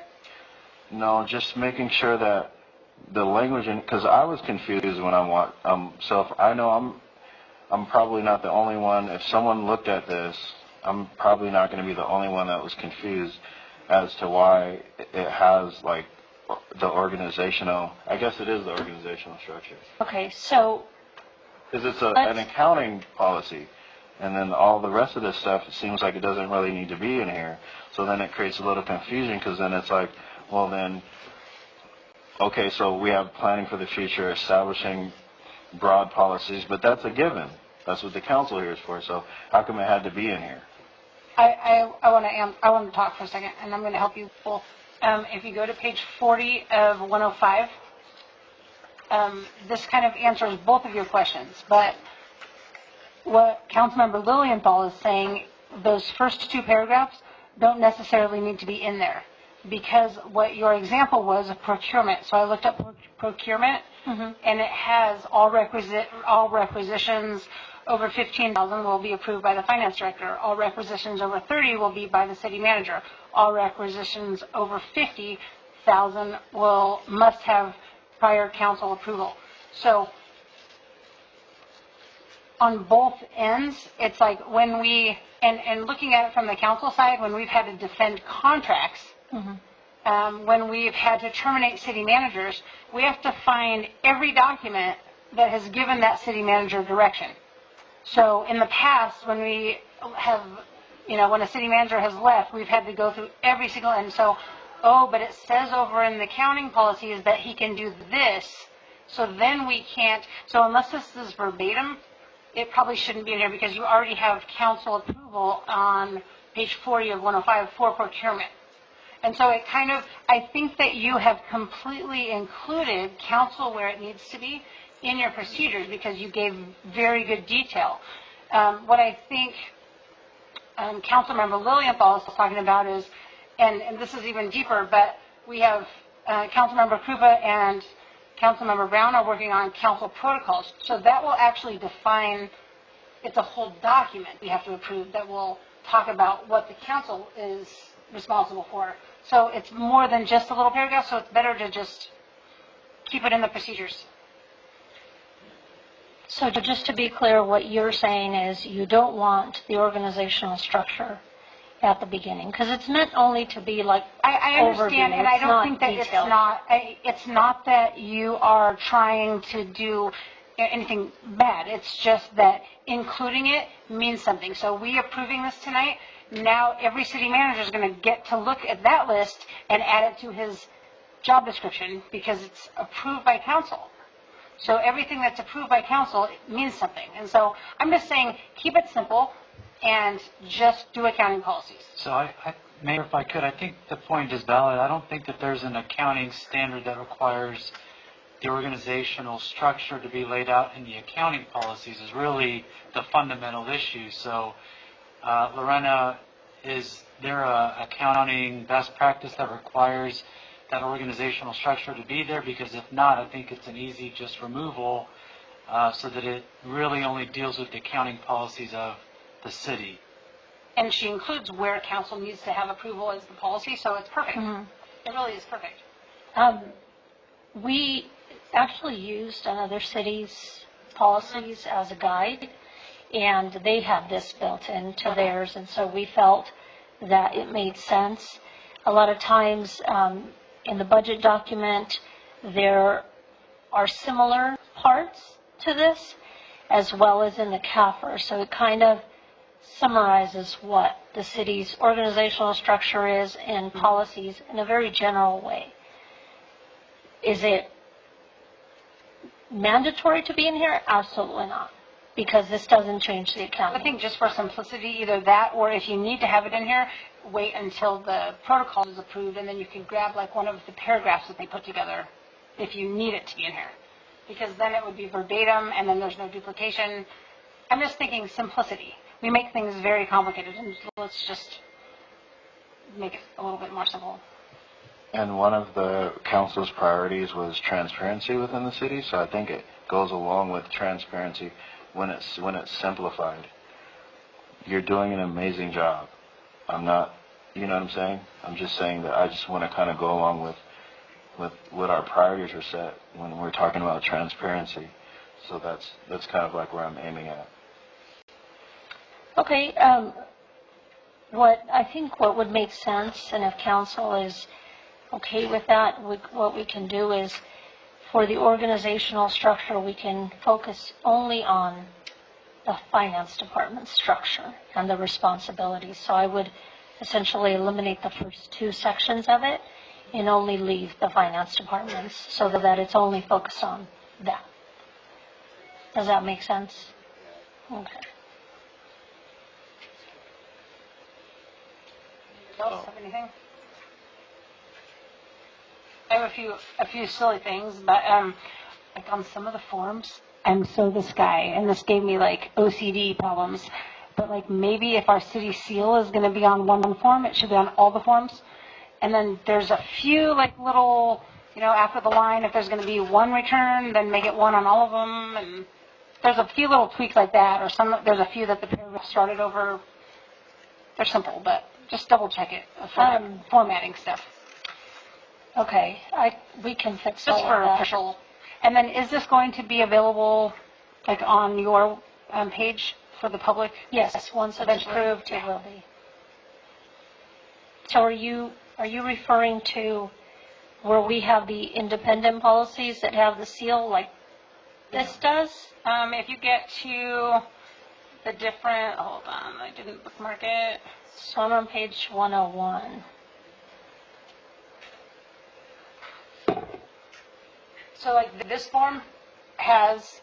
No, just making sure that the language, because I was confused when so I know I'm probably not the only one. If someone looked at this, I'm probably not going to be the only one that was confused as to why it has like the organizational, I guess it is the organizational structure. Okay, so. Because it's an accounting policy. And then all the rest of this stuff, it seems like it doesn't really need to be in here. So then it creates a little confusion because then it's like, well then, okay, so we have planning for the future, establishing broad policies, but that's a given. That's what the council here is for. So how come it had to be in here? I want to talk for a second, and I'm going to help you both. If you go to page 40 of 105, this kind of answers both of your questions, but what Councilmember Lilienthal is saying, those first two paragraphs don't necessarily need to be in there, because what your example was of procurement. So I looked up procurement, and it has all requisitions over $15,000 will be approved by the finance director. All requisitions over $30,000 will be by the city manager. All requisitions over $50,000 must have prior council approval. So on both ends, it's like when we, and looking at it from the council side, when we've had to defend contracts, when we've had to terminate city managers, we have to find every document that has given that city manager direction. So in the past, when we have, when a city manager has left, we've had to go through every single, and so, but it says over in the accounting policies that he can do this, so then we can't, so unless this is verbatim, it probably shouldn't be in here because you already have council approval on page 40 of 105 for procurement. And so it kind of, I think that you have completely included council where it needs to be in your procedures because you gave very good detail. What I think Councilmember Lilienthal is talking about is, and this is even deeper, but we have Councilmember Krupa and Councilmember Brown are working on council protocols. So that will actually define, it's a whole document we have to approve that will talk about what the council is responsible for. So it's more than just a little paragraph, so it's better to just keep it in the procedures. So just to be clear, what you're saying is you don't want the organizational structure at the beginning, because it's meant only to be like I understand, overview. and I don't not think that detailed. it's not that you are trying to do anything bad. It's just that including it means something. So we approving this tonight, now every city manager is going to get to look at that list and add it to his job description because it's approved by council. So everything that's approved by council means something. And so I'm just saying keep it simple and just do accounting policies. So Mayor, if I could, I think the point is valid. I don't think that there's an accounting standard that requires the organizational structure to be laid out in the accounting policies is really the fundamental issue. So Lorena, is there a accounting best practice that requires that organizational structure to be there? Because if not, I think it's an easy just removal so that it really only deals with the accounting policies of the city. And she includes where council needs to have approval as the policy, so it's perfect. It really is perfect. We actually used another city's policies as a guide, and they have this built into theirs, and so we felt that it made sense. A lot of times in the budget document, there are similar parts to this, as well as in the CAFR, so it kind of summarizes what the city's organizational structure is and policies in a very general way. Is it mandatory to be in here? Absolutely not, because this doesn't change the accounting. I think just for simplicity, either that or if you need to have it in here, wait until the protocol is approved and then you can grab like one of the paragraphs that they put together if you need it to be in here. Because then it would be verbatim and then there's no duplication. I'm just thinking simplicity. We make things very complicated, and let's just make it a little bit more simple. And one of the council's priorities was transparency within the city, so I think it goes along with transparency when it's simplified. You're doing an amazing job. I'm not, you know what I'm saying? I'm just saying that I just want to kind of go along with with what our priorities are set when we're talking about transparency. So that's kind of like where I'm aiming at. Okay, what would make sense, and if council is okay with that, what we can do is, for the organizational structure, we can focus only on the finance department structure and the responsibilities. So I would essentially eliminate the first two sections of it and only leave the finance departments so that it's only focused on that. Does that make sense? Okay. Else have anything? I have a few silly things, but like on some of the forms, I'm so this guy, and this gave me like OCD problems. But like maybe if our city seal is going to be on one form, it should be on all the forms. And then there's a few like little, after the line, if there's going to be one return, then make it one on all of them. And there's a few little tweaks like that, or there's a few that the paragraph started over. They're simple, but just double check it for formatting stuff. Okay, we can fix Just all for of that. official. And then is this going to be available like on your page for the public? Yes, once it's Eventually? approved, it will be. So are you referring to where we have the independent policies that have the seal like this does? If you get to the different, hold on, I didn't bookmark it. So I'm on page 101. So like this form has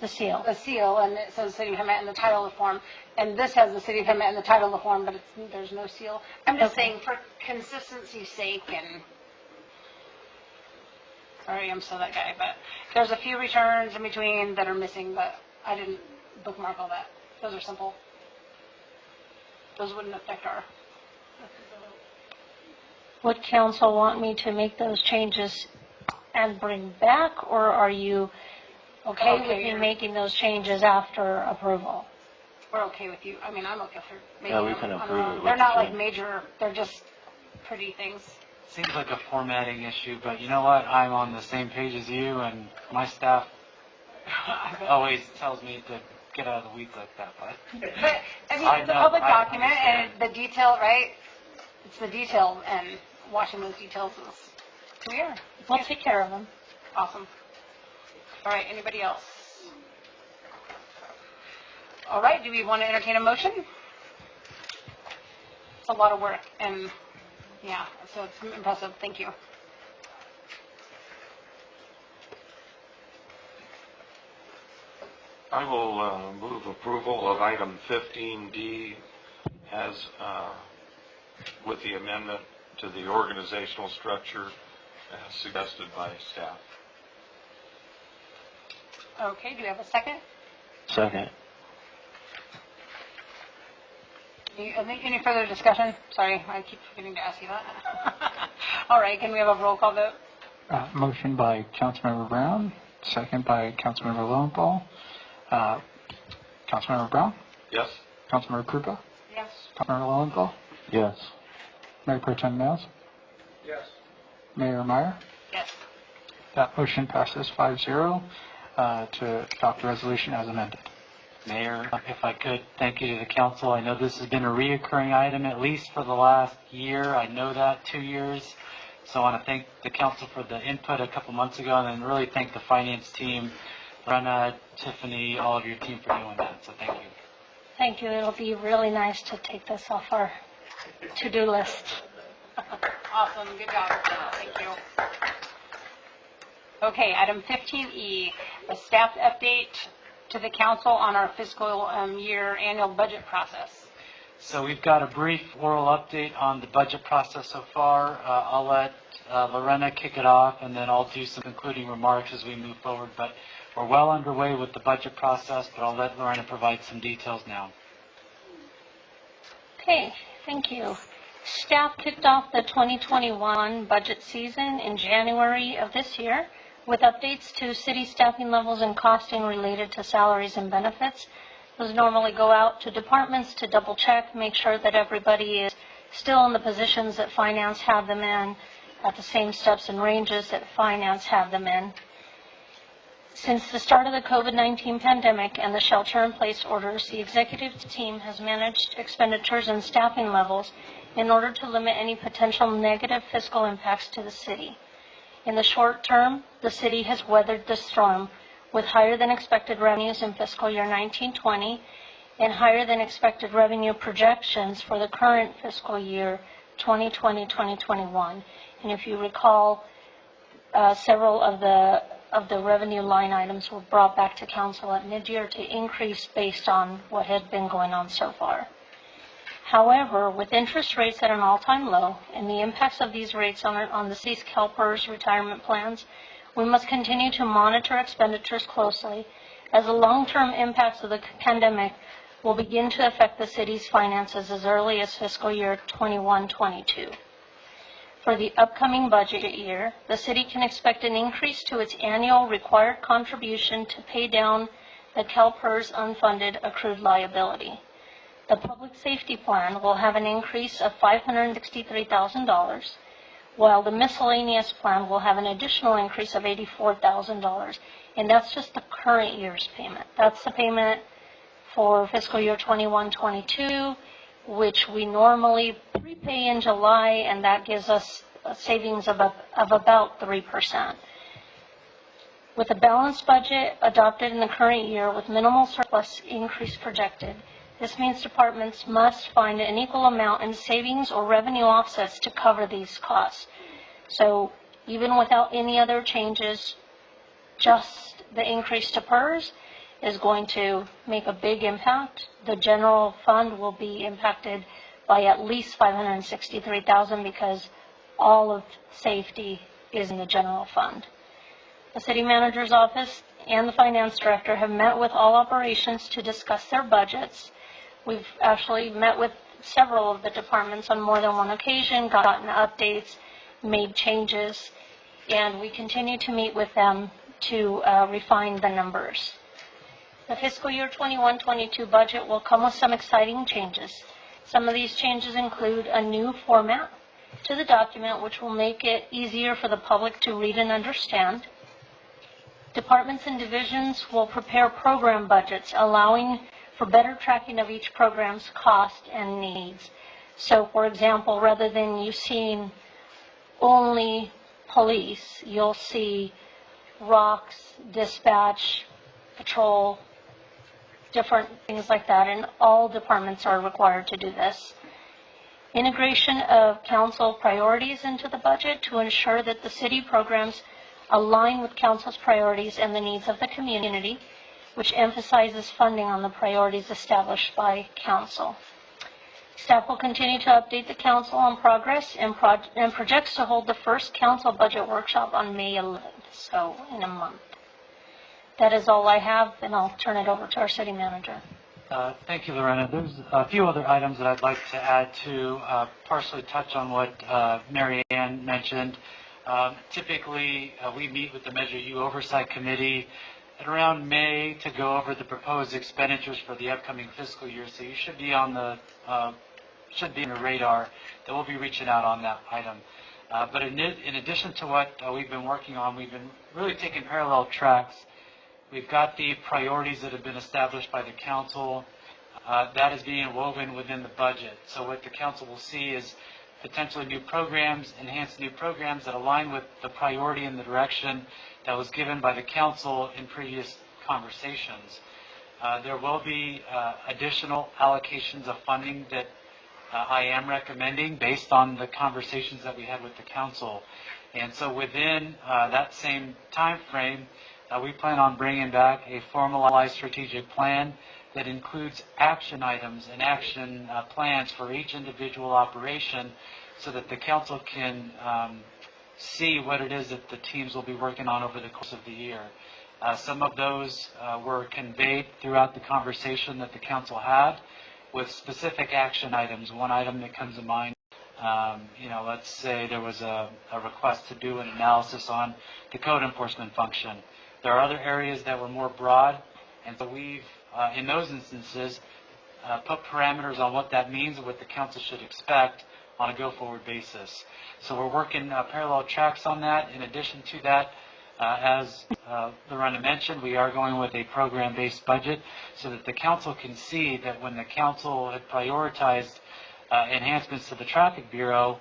the seal, and it says City of Hemet in the title of the form, and this has the City of Hemet in the title of the form, but there's no seal. I'm just saying for consistency's sake, and sorry, I'm still that guy, but there's a few returns in between that are missing, but I didn't bookmark all that. Those are simple. Those wouldn't affect our. Would council want me to make those changes and bring back, or are you okay with me making those changes after approval? We're okay with you. I mean, I'm okay for making Yeah, we them can on approve our own. it. They're not like major, they're just pretty things. Seems like a formatting issue, but you know what? I'm on the same page as you, and my staff always tells me to get out of the weeds like that. But I mean, it's a public document, and the detail, right? It's the detail, and watching those details is weird. We'll take care of them. Awesome. All right, anybody else? All right, do we want to entertain a motion? It's a lot of work, and yeah, so it's impressive. Thank you. I will move approval of item 15D as with the amendment to the organizational structure as suggested by staff. Okay, do we have a second? Second. Any further discussion? Sorry, I keep forgetting to ask you that. All right, can we have a roll call vote? Motion by Councilmember Brown, second by Councilmember Lowenthal. Councilmember Brown? Yes. Councilmember Krupa? Yes. Councilmember Lowenthal? Yes. Mayor Pro Tem Mills? Yes. Mayor Meyer? Yes. That motion passes 5-0 to adopt the resolution as amended. Mayor, if I could, thank you to the council. I know this has been a reoccurring item at least for the last year. I know that 2 years. So I want to thank the council for the input a couple months ago, and then really thank the finance team, Brenna, Tiffany, all of your team for doing that. So thank you. Thank you. It'll be really nice to take this off our to-do list. Awesome, good job. Thank you. Okay, item 15E, a staff update to the council on our fiscal year annual budget process. So we've got a brief oral update on the budget process so far. I'll let Lorena kick it off, and then I'll do some concluding remarks as we move forward. But we're well underway with the budget process, but I'll let Lorena provide some details now. Okay, thank you. Staff kicked off the 2021 budget season in January of this year with updates to city staffing levels and costing related to salaries and benefits. Those normally go out to departments to double check, make sure that everybody is still in the positions that finance had them in, at the same steps and ranges that finance have them in. Since the start of the COVID-19 pandemic and the shelter-in-place orders, the executive team has managed expenditures and staffing levels in order to limit any potential negative fiscal impacts to the city. In the short term, the city has weathered the storm with higher than expected revenues in fiscal year 1920 and higher than expected revenue projections for the current fiscal year 2020-2021. And if you recall, several of the revenue line items were brought back to council at mid-year to increase based on what had been going on so far. However, with interest rates at an all-time low and the impacts of these rates on the city's CalPERS retirement plans, we must continue to monitor expenditures closely as the long-term impacts of the pandemic will begin to affect the city's finances as early as fiscal year 21-22. For the upcoming budget year, the city can expect an increase to its annual required contribution to pay down the CalPERS unfunded accrued liability. The public safety plan will have an increase of $563,000, while the miscellaneous plan will have an additional increase of $84,000. And that's just the current year's payment. That's the payment for fiscal year 21-22, which we normally prepay in July, and that gives us a savings of about 3%. With a balanced budget adopted in the current year with minimal surplus increase projected, this means departments must find an equal amount in savings or revenue offsets to cover these costs. So even without any other changes, just the increase to PERS is going to make a big impact. The general fund will be impacted by at least $563,000 because all of safety is in the general fund. The city manager's office and the finance director have met with all operations to discuss their budgets. We've actually met with several of the departments on more than one occasion, gotten updates, made changes, and we continue to meet with them to refine the numbers. The fiscal year 21-22 budget will come with some exciting changes. Some of these changes include a new format to the document, which will make it easier for the public to read and understand. Departments and divisions will prepare program budgets, allowing for better tracking of each program's cost and needs. So, for example, rather than you seeing only police, you'll see rocks, dispatch, patrol, different things like that, and all departments are required to do this. Integration of council priorities into the budget to ensure that the city programs align with council's priorities and the needs of the community, which emphasizes funding on the priorities established by council. Staff will continue to update the council on progress and projects to hold the first council budget workshop on May 11th, so in a month. That is all I have, and I'll turn it over to our city manager. Thank you, Lorena. There's a few other items that I'd like to add to partially touch on what Mary Ann mentioned. Typically, we meet with the Measure U Oversight Committee at around May to go over the proposed expenditures for the upcoming fiscal year. So you should be on the your radar that we'll be reaching out on that item. But in addition to what we've been working on, we've been really taking parallel tracks. We've got the priorities that have been established by the council. That is being woven within the budget. So what the council will see is potentially new programs, enhanced new programs that align with the priority and the direction that was given by the council in previous conversations. There will be additional allocations of funding that I am recommending based on the conversations that we had with the council. And so within that same time frame, we plan on bringing back a formalized strategic plan that includes action items and action plans for each individual operation so that the council can see what it is that the teams will be working on over the course of the year. Some of those were conveyed throughout the conversation that the council had with specific action items. One item that comes to mind, let's say there was a request to do an analysis on the code enforcement function. There are other areas that were more broad, and so we've, in those instances, put parameters on what that means and what the council should expect on a go-forward basis. So we're working parallel tracks on that. In addition to that, as Lorena mentioned, we are going with a program-based budget so that the council can see that when the council had prioritized enhancements to the Traffic Bureau,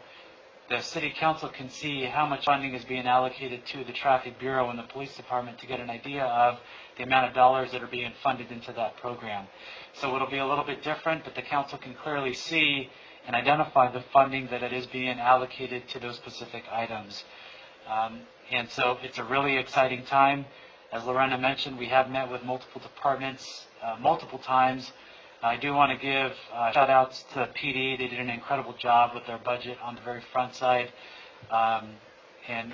the City Council can see how much funding is being allocated to the Traffic Bureau and the Police Department to get an idea of the amount of dollars that are being funded into that program. So it'll be a little bit different, but the council can clearly see and identify the funding that it is being allocated to those specific items. And so it's a really exciting time. As Lorena mentioned, we have met with multiple departments multiple times. I do want to give shout outs to PD. They did an incredible job with their budget on the very front side, and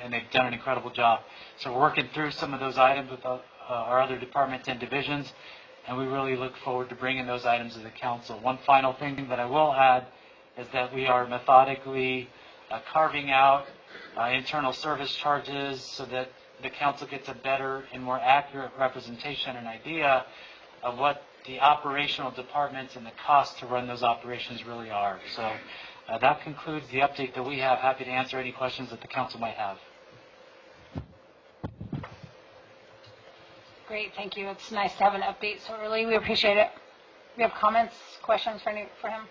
they've done an incredible job. So we're working through some of those items with our other departments and divisions, and we really look forward to bringing those items to the council. One final thing that I will add is that we are methodically carving out internal service charges so that the council gets a better and more accurate representation and idea of what the operational departments and the cost to run those operations really are. So that concludes the update that we have. Happy to answer any questions that the council might have. Great, thank you. It's nice to have an update so early. We appreciate it. We have comments, questions for him?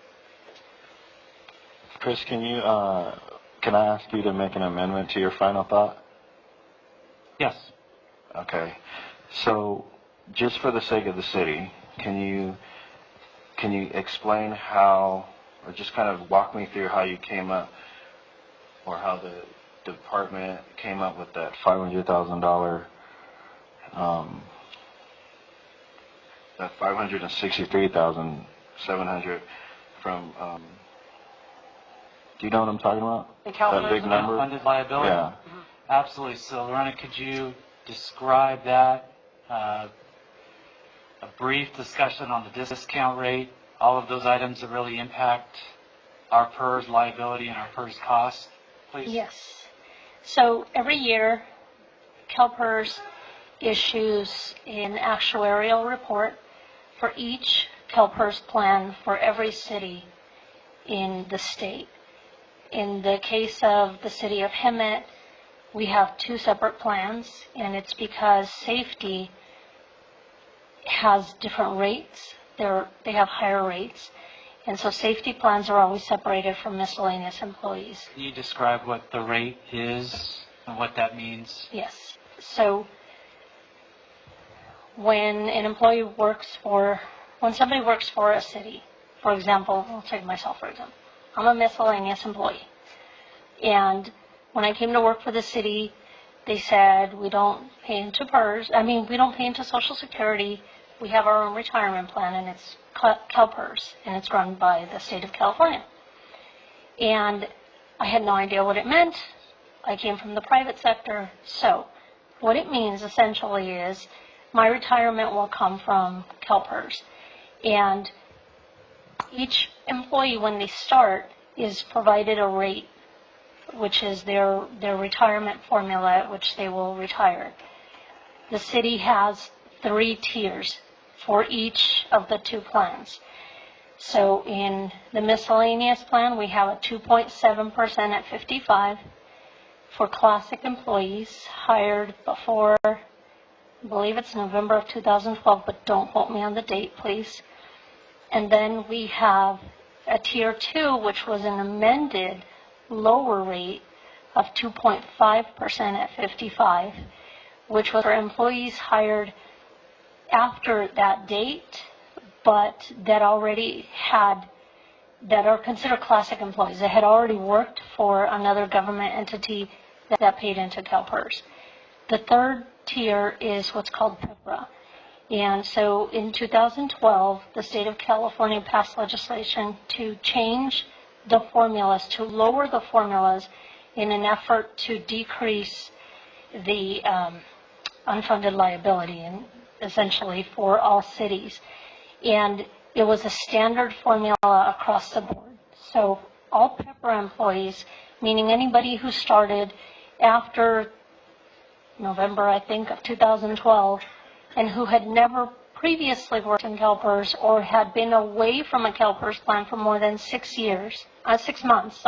Chris, can I ask you to make an amendment to your final thought? Yes. Okay. So, just for the sake of the city, can you explain how, or just kind of walk me through how you came up, or how the department came up with that $500,000, that $563,700 from, do you know what I'm talking about? That big number? Funded liability? Yeah. Absolutely. So, Lorena, could you describe that? A brief discussion on the discount rate, all of those items that really impact our PERS liability and our PERS cost, please? Yes. So every year, CalPERS issues an actuarial report for each CalPERS plan for every city in the state. In the case of the city of Hemet, we have two separate plans, and it's because safety has different rates. They have higher rates, and so safety plans are always separated from miscellaneous employees. Can you describe what the rate is and what that means? Yes. So when somebody works for a city, for example, I'll take myself for example. I'm a miscellaneous employee. And when I came to work for the city, they said, we don't pay into PERS. We don't pay into Social Security. We have our own retirement plan, and it's CalPERS, and it's run by the state of California. And I had no idea what it meant. I came from the private sector. So what it means essentially is my retirement will come from CalPERS. And each employee, when they start, is provided a rate, which is their retirement formula at which they will retire. The city has 3 tiers for each of the 2 plans. So in the miscellaneous plan, we have a 2.7% at 55 for classic employees hired before, I believe it's November of 2012, but don't quote me on the date, please. And then we have a tier 2, which was an amended lower rate of 2.5% at 55, which was for employees hired after that date, but that are considered classic employees. They had already worked for another government entity that paid into CalPERS. The third tier is what's called PIPRA. And so in 2012, the state of California passed legislation to change the formulas, to lower the formulas in an effort to decrease the unfunded liability, and essentially for all cities. And it was a standard formula across the board. So all PIPRA employees, meaning anybody who started after November, I think, of 2012, and who had never previously worked in CalPERS or had been away from a CalPERS plan for more than 6 months,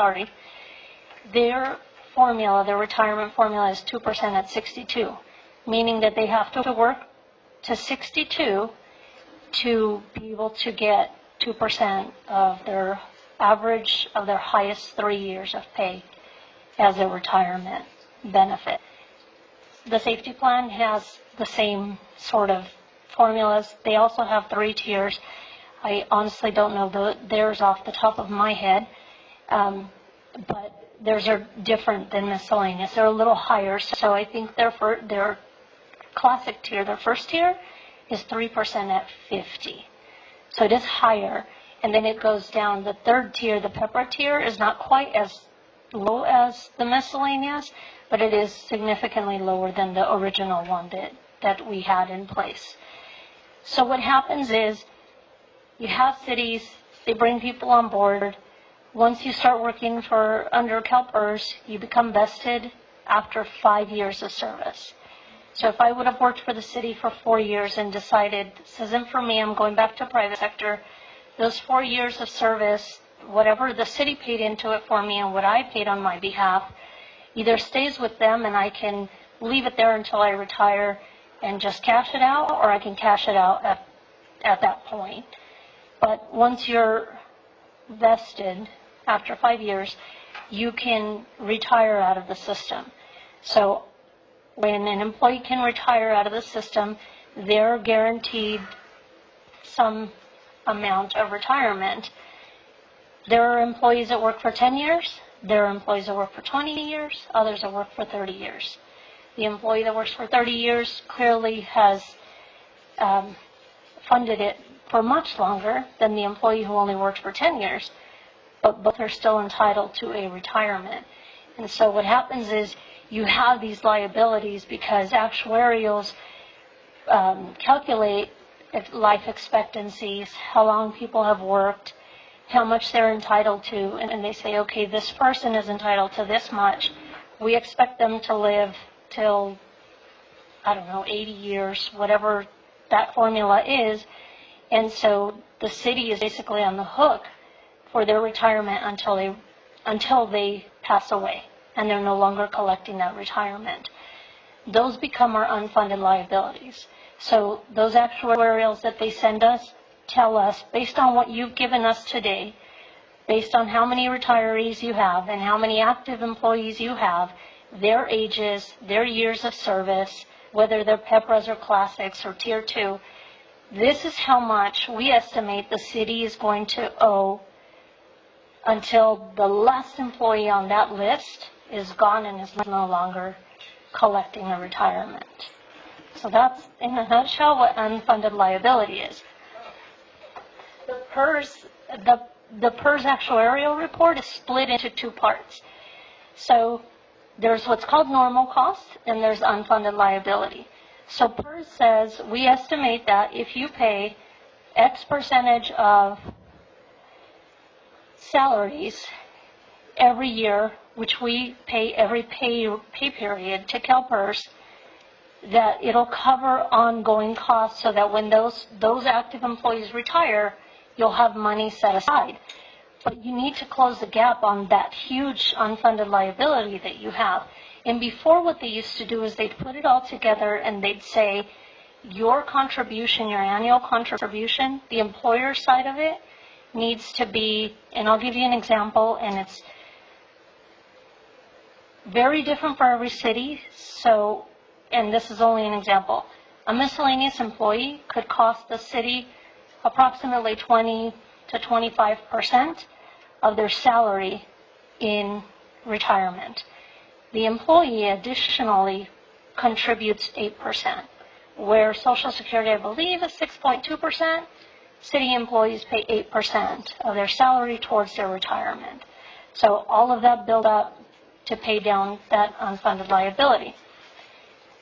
their formula, their retirement formula is 2% at 62, meaning that they have to work to 62 to be able to get 2% of their average of their highest 3 years of pay as a retirement benefit. The safety plan has the same sort of formulas. They also have 3 tiers. I honestly don't know theirs off the top of my head, but theirs are different than miscellaneous. They're a little higher, so I think their classic tier, their first tier, is 3% at 50. So it is higher, and then it goes down. The third tier, the PEPRA tier, is not quite as low as the miscellaneous, but it is significantly lower than the original one that we had in place. So what happens is you have cities, they bring people on board. Once you start working under CalPERS, you become vested after 5 years of service. So if I would have worked for the city for 4 years and decided, this isn't for me, I'm going back to private sector, those 4 years of service, whatever the city paid into it for me and what I paid on my behalf, either stays with them and I can leave it there until I retire and just cash it out, or I can cash it out at that point. But once you're vested after 5 years, you can retire out of the system. So when an employee can retire out of the system, they're guaranteed some amount of retirement. There are employees that work for 10 years. There are employees that work for 20 years. Others that work for 30 years. The employee that works for 30 years clearly has funded it for much longer than the employee who only worked for 10 years, but both are still entitled to a retirement. And so what happens is you have these liabilities because actuarials calculate life expectancies, how long people have worked, how much they're entitled to, and they say, okay, this person is entitled to this much. We expect them to live till, 80 years, whatever that formula is. And so the city is basically on the hook for their retirement until they pass away, and they're no longer collecting that retirement. Those become our unfunded liabilities. So those actuarials that they send us tell us, based on what you've given us today, based on how many retirees you have and how many active employees you have, their ages, their years of service, whether they're PEPRAs or Classics or Tier 2, this is how much we estimate the city is going to owe until the last employee on that list is gone and is no longer collecting a retirement. So that's, in a nutshell, what unfunded liability is. The PERS actuarial report is split into 2 parts. So there's what's called normal cost and there's unfunded liability. So PERS says we estimate that if you pay X percentage of salaries every year, which we pay every pay period to CalPERS, that it'll cover ongoing costs so that when those active employees retire, you'll have money set aside. But you need to close the gap on that huge unfunded liability that you have. And before, what they used to do is they'd put it all together and they'd say, your contribution, your annual contribution, the employer side of it, needs to be, and I'll give you an example, and it's very different for every city. So, and this is only an example. A miscellaneous employee could cost the city approximately 20 to 25% of their salary in retirement. The employee additionally contributes 8%, where Social Security, I believe, is 6.2%. City employees pay 8% of their salary towards their retirement. So all of that build up to pay down that unfunded liability.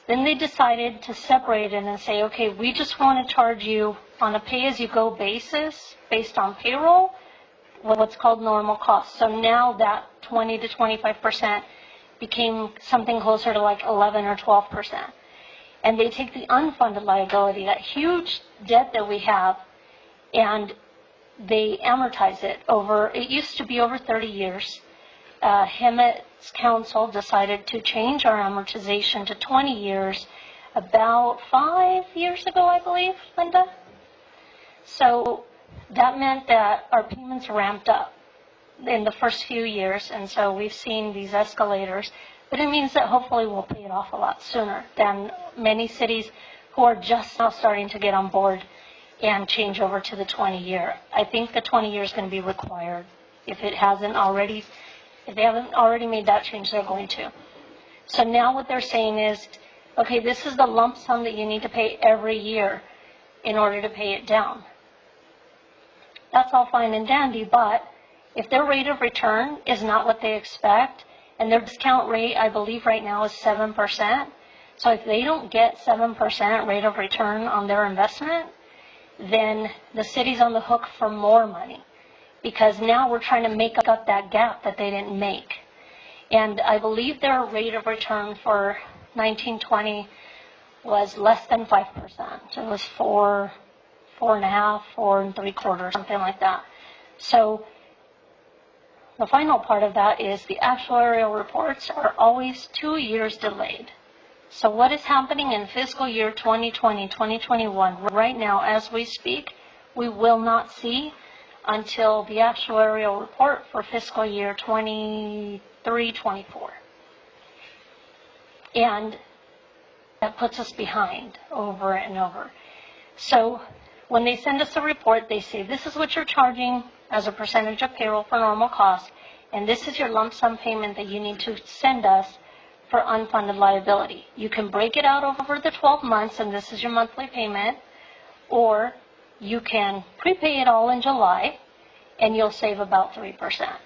Then they decided to separate it and say, okay, we just want to charge you on a pay-as-you-go basis based on payroll, what's called normal cost. So now that 20 to 25% became something closer to like 11 or 12%. And they take the unfunded liability, that huge debt that we have, and they amortize it over, it used to be over 30 years. Hemet's council decided to change our amortization to 20 years about 5 years ago, I believe, Linda? So that meant that our payments ramped up in the first few years, and so we've seen these escalators. But it means that hopefully we'll pay it off a lot sooner than many cities who are just now starting to get on board and change over to the 20-year. I think the 20 year is going to be required. If they haven't already made that change, they're going to. So now what they're saying is, okay, this is the lump sum that you need to pay every year in order to pay it down. That's all fine and dandy, but if their rate of return is not what they expect, and their discount rate, I believe right now is 7%. So if they don't get 7% rate of return on their investment, then the city's on the hook for more money, because now we're trying to make up that gap that they didn't make. And I believe their rate of return for 1920 was less than 5%. It was 4.5, 4 3/4, something like that. So the final part of that is the actuarial reports are always 2 years delayed. So what is happening in fiscal year 2020, 2021, right now as we speak, we will not see until the actuarial report for fiscal year 23, 24. And that puts us behind over and over. So when they send us a report, they say, this is what you're charging as a percentage of payroll for normal costs, and this is your lump sum payment that you need to send us for unfunded liability. You can break it out over the 12 months, and this is your monthly payment, or you can prepay it all in July, and you'll save about 3%.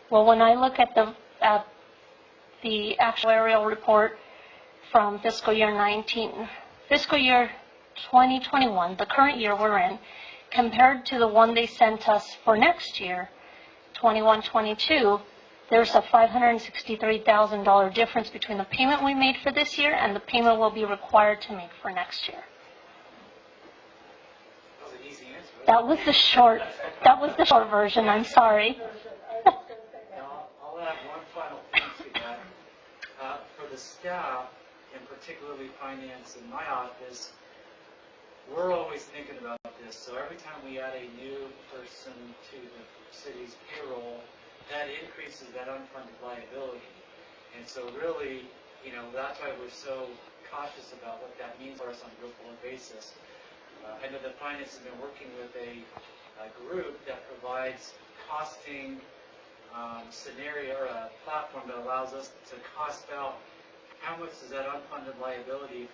Well, when I look at the actuarial report from fiscal year 2021, the current year we're in, compared to the one they sent us for next year, 21-22, there's a $563,000 difference between the payment we made for this year and the payment we'll be required to make for next year. That was the short version. I'm sorry. I'll add one final point to that. For the staff, and particularly finance in my office, we're always thinking about this. So every time we add a new person to the city's payroll, that increases that unfunded liability. And so really, that's why we're so cautious about what that means for us on a go-forward basis. I know that finance has been working with a group that provides costing scenario, or a platform that allows us to cost out how much does that unfunded liability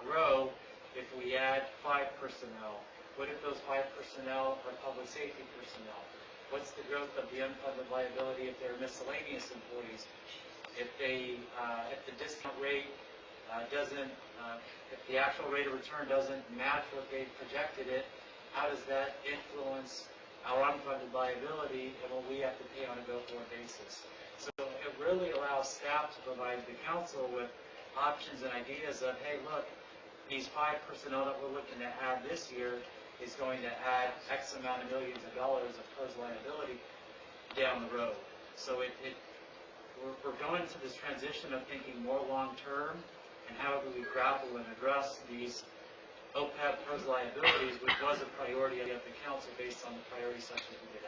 grow if we add 5 personnel. What if those 5 personnel are public safety personnel? What's the growth of the unfunded liability if they're miscellaneous employees? If the discount rate if the actual rate of return doesn't match what they projected it, how does that influence our unfunded liability and what we have to pay on a go-forward basis? So it really allows staff to provide the council with options and ideas of, hey, look, these 5 personnel that we're looking to add this year is going to add X amount of millions of dollars of PERS liability down the road. So we're going into this transition of thinking more long-term, and how do we grapple and address these OPEB PERS liabilities, which was a priority of the council based on the priority sections we did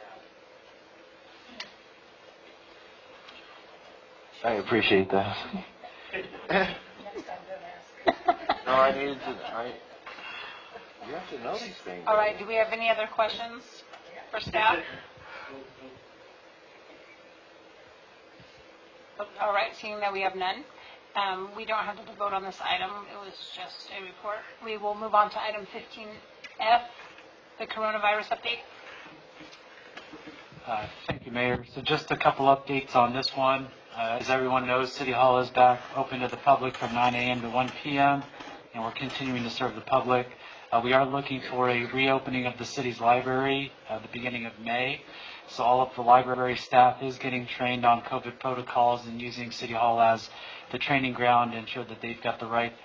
add. I appreciate that. No, I needed to. You have to know these things. All right, do we have any other questions for staff? All right, seeing that we have none, we don't have to vote on this item. It was just a report. We will move on to item 15F, the coronavirus update. Thank you, Mayor. So just a couple updates on this one. As everyone knows, City Hall is back open to the public from 9 a.m. to 1 p.m., and we're continuing to serve the public. We are looking for a reopening of the city's library at the beginning of May. So all of the library staff is getting trained on COVID protocols and using City Hall as the training ground, and ensure that they've got the right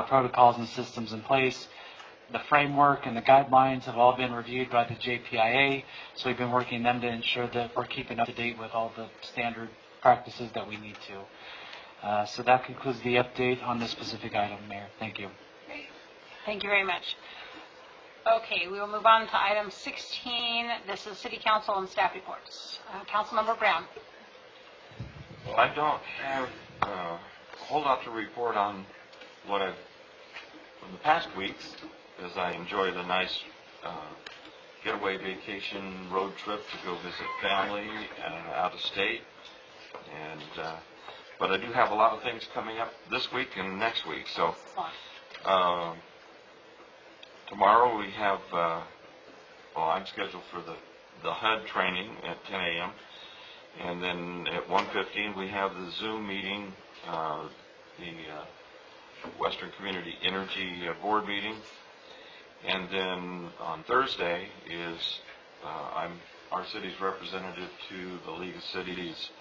protocols and systems in place. The framework and the guidelines have all been reviewed by the JPIA, so we've been working them to ensure that we're keeping up to date with all the standard practices that we need to. So that concludes the update on this specific item, Mayor. Thank you. Great. Thank you very much. Okay, we will move on to item 16. This is City Council and staff reports. Councilmember Brown. Well, I don't have a whole lot to report on what I've from the past weeks, as I enjoy the nice getaway vacation road trip to go visit family out of state. And but I do have a lot of things coming up this week and next week. So tomorrow we have, well, I'm scheduled for the HUD training at 10 a.m. And then at 1:15 we have the Zoom meeting, the Western Community Energy Board meeting. And then on Thursday is I'm our city's representative to the League of Cities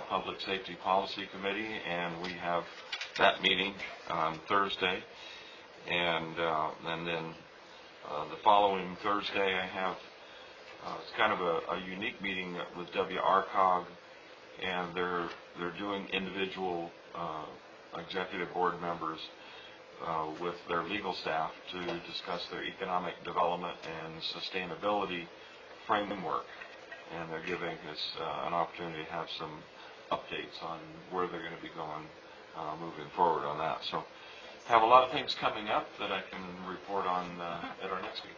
Public Safety Policy Committee, and we have that meeting on Thursday. And then the following Thursday I have it's kind of a unique meeting with WRCOG, and they're doing individual executive board members with their legal staff to discuss their economic development and sustainability framework, and they're giving us an opportunity to have some updates on where they're going to be going moving forward on that. So have a lot of things coming up that I can report on at our next meeting.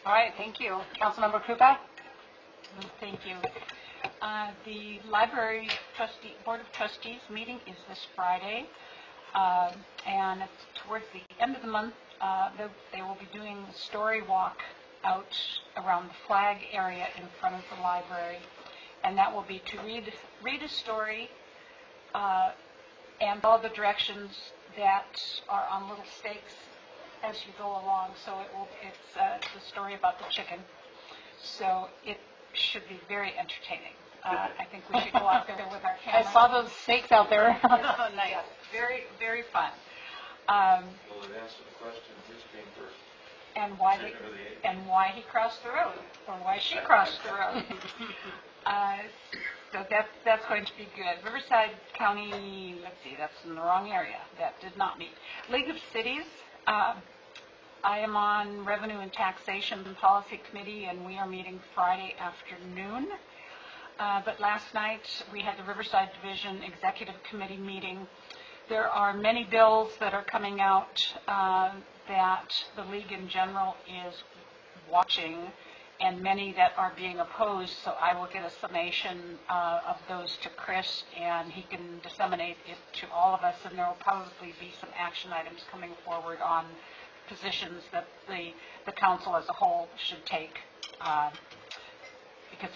All right, thank you. Councilmember Krupa. Thank you. The Library Board of Trustees meeting is this Friday, and it's towards the end of the month. They will be doing a story walk out around the flag area in front of the library, and that will be to read a story and follow the directions that are on little stakes as you go along. So it's the story about the chicken. So it should be very entertaining. I think we should go out there with our cameras. I saw those stakes out there. Nice. Very, very fun. Will it answer the question, who's being first? And why he crossed the road, or why she crossed the road. So that's going to be good. Riverside County, let's see, that's in the wrong area. That did not meet. League of Cities, I am on Revenue and Taxation Policy Committee, and we are meeting Friday afternoon. But last night we had the Riverside Division Executive Committee meeting. There are many bills that are coming out that the League in general is watching, and many that are being opposed, so I will get a summation of those to Chris, and he can disseminate it to all of us, and there will probably be some action items coming forward on positions that the council as a whole should take, because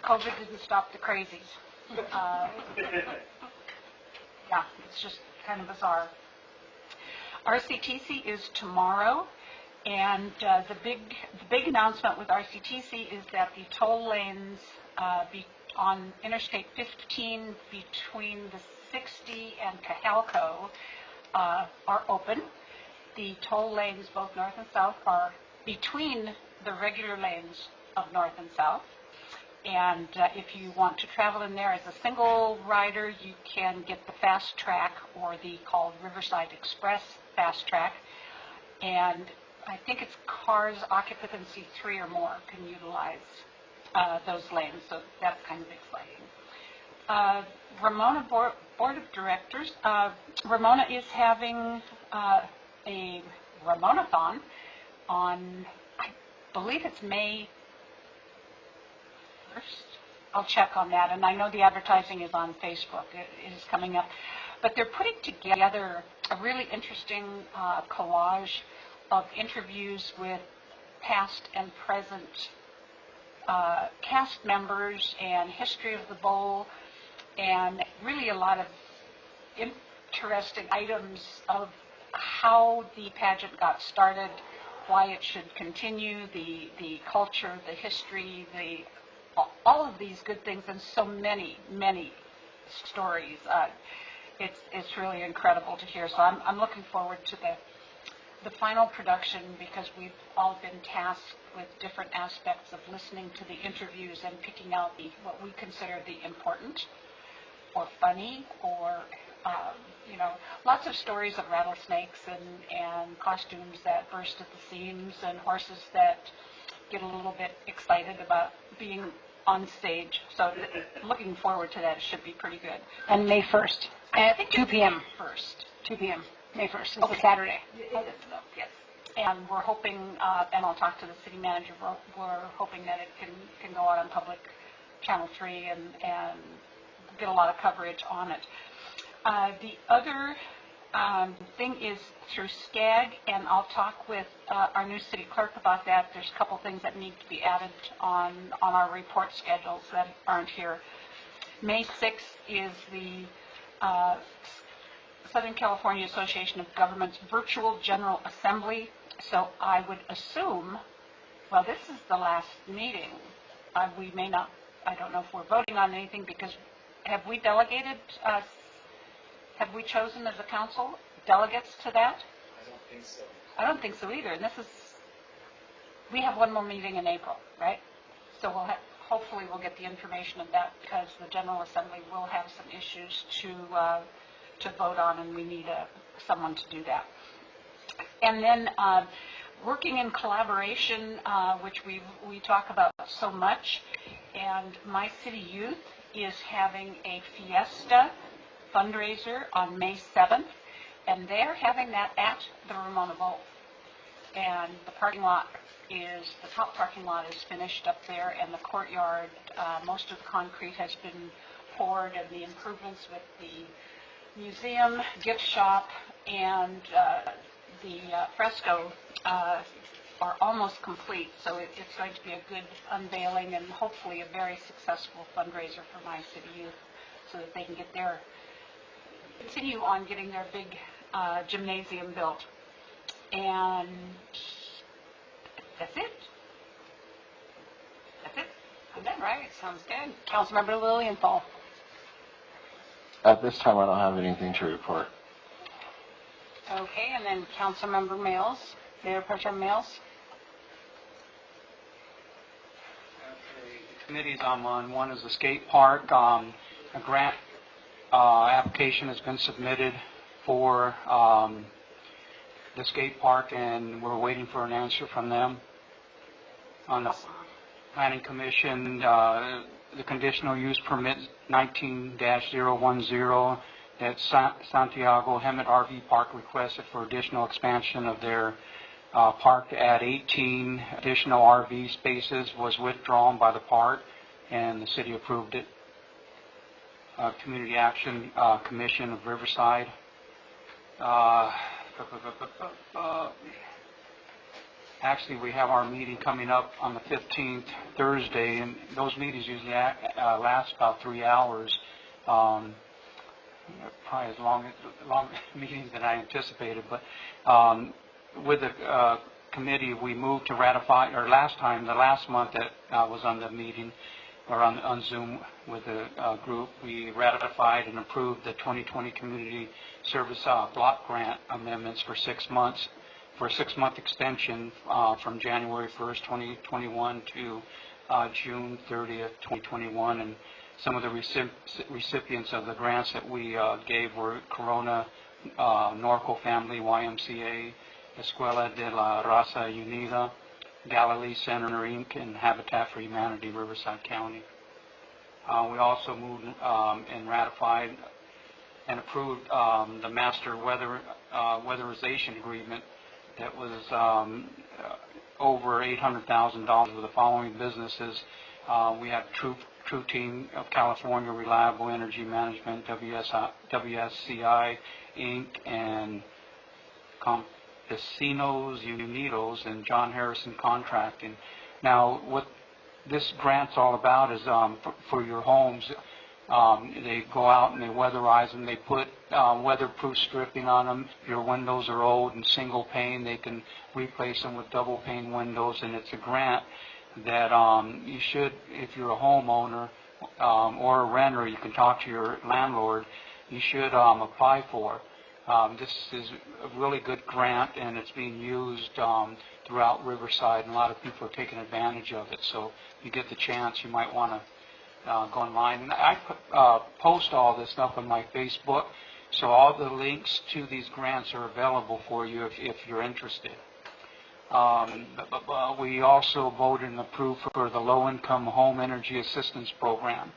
COVID didn't stop the crazies. Yeah, it's just kind of bizarre. RCTC is tomorrow. And the big announcement with RCTC is that the toll lanes on Interstate 15 between the 60 and Cahalco are open. The toll lanes, both north and south, are between the regular lanes of north and south. And if you want to travel in there as a single rider, you can get the Fast Track, or the called Riverside Express Fast Track. And I think it's cars occupancy 3 or more can utilize those lanes, so that's kind of exciting. Ramona Board of Directors, Ramona is having a Ramonathon on, I believe it's May 1st. I'll check on that, and I know the advertising is on Facebook. It is coming up. But they're putting together a really interesting collage of interviews with past and present cast members and history of the bowl, and really a lot of interesting items of how the pageant got started, why it should continue, the culture, the history, all of these good things, and so many stories. it's really incredible to hear. So I'm looking forward to the final production, because we've all been tasked with different aspects of listening to the interviews and picking out what we consider the important or funny or, lots of stories of rattlesnakes and costumes that burst at the seams and horses that get a little bit excited about being on stage. So looking forward to that. It should be pretty good. And May 1st at 2 p.m. 2 p.m. May 1st. It's a Saturday. Yes. And we're hoping, and I'll talk to the city manager, we're hoping that it can go out on public Channel 3 and get a lot of coverage on it. The other thing is through SCAG, and I'll talk with our new city clerk about that. There's a couple things that need to be added on our report schedules that aren't here. May 6th is the Southern California Association of Governments Virtual General Assembly. So I would assume, well, this is the last meeting. We may not, I don't know if we're voting on anything, because have we delegated, have we chosen as a council delegates to that? I don't think so. I don't think so either. And we have one more meeting in April, right? So hopefully we'll get the information of that, because the General Assembly will have some issues to vote on, and we need someone to do that. And then working in collaboration, which we talk about so much, and my city youth is having a fiesta fundraiser on May 7th, and they're having that at the Ramona Bowl. And the top parking lot is finished up there, and the courtyard, most of the concrete has been poured, and the improvements with the museum, gift shop, and the fresco are almost complete. So it's going to be a good unveiling and hopefully a very successful fundraiser for my city youth, so that they can continue on getting their big gymnasium built. And that's it. That's it. I'm done, right? Sounds good. Councilmember Lilienthal. At this time, I don't have anything to report. Okay, and then Councilmember Mills, Mayor Pro Tem Mills. The committees I'm on, one is the skate park. A grant application has been submitted for the skate park, and we're waiting for an answer from them. On the Planning Commission, the conditional use permit 19-010 that Santiago Hemet RV Park requested for additional expansion of their park to add 18 additional RV spaces was withdrawn by the park, and the city approved it. Community Action Commission of Riverside. Actually, we have our meeting coming up on the 15th, Thursday, and those meetings usually last about 3 hours. Probably as long meetings than I anticipated, but with the committee, we moved to ratify, or the last month that was on the meeting, or on Zoom with the group, we ratified and approved the 2020 Community Service Block Grant amendments for 6 months, for a 6-month extension from January 1st, 2021 to June 30th, 2021. And some of the recipients of the grants that we gave were Corona, Norco Family, YMCA, Escuela de la Raza Unida, Galilee Center Inc., and Habitat for Humanity, Riverside County. We also moved and ratified and approved the master weatherization agreement that was over $800,000 with the following businesses. We have True Team of California, Reliable Energy Management, WSCI Inc., and Campesinos Unidos, and John Harrison Contracting. Now, what this grant's all about is for your homes. They go out and they weatherize them. They put weatherproof stripping on them. If your windows are old and single pane, they can replace them with double pane windows. And it's a grant that you should, if you're a homeowner or a renter, you can talk to your landlord you should apply for. This is a really good grant, and it's being used throughout Riverside, and a lot of people are taking advantage of it. So if you get the chance, you might want to go online. And I post all this stuff on my Facebook, so all the links to these grants are available for you if you're interested. We also voted and approved for the Low-Income Home Energy Assistance Program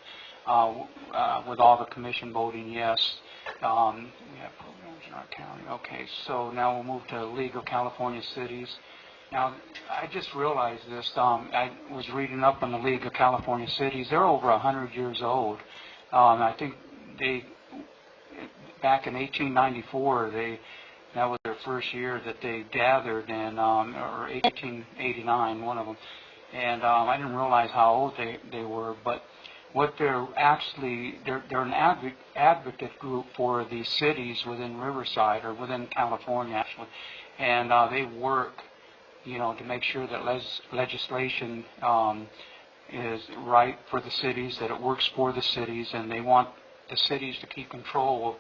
with all the commission voting yes. We have programs in our county. Okay, so now we'll move to League of California Cities. Now, I just realized this. I was reading up on the League of California Cities. They're over 100 years old. I think back in 1894, that was their first year that they gathered, and or 1889, one of them. And I didn't realize how old they were, but what they're an advocate group for the cities within Riverside, or within California, actually. And they work, to make sure that legislation is right for the cities, that it works for the cities, and they want the cities to keep control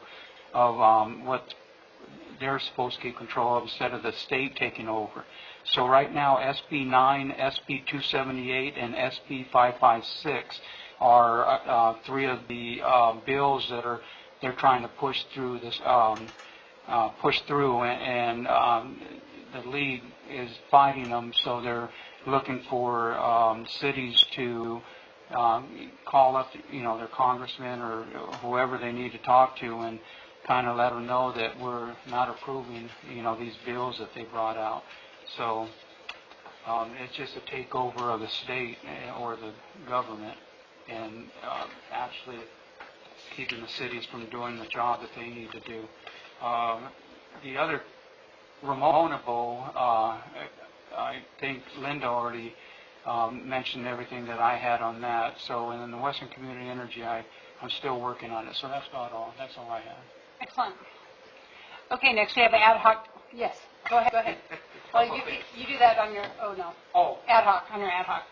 of what they're supposed to keep control of instead of the state taking over. So right now, SB 9, SB 278, and SB 556 are three of the bills that they're trying to push through this, and the league is fighting them. So they're looking for cities to call up, their congressman or whoever they need to talk to, and kind of let them know that we're not approving, these bills that they brought out. So it's just a takeover of the state or the government, and actually keeping the cities from doing the job that they need to do. The other Ramona Bowl, I think Linda already mentioned everything that I had on that. So, and then the Western Community Energy, I'm still working on it. So that's about all. That's all I have. Excellent. Okay, next we have ad hoc. Yes, go ahead. Well, you do that on your, ad hoc, on your ad hoc.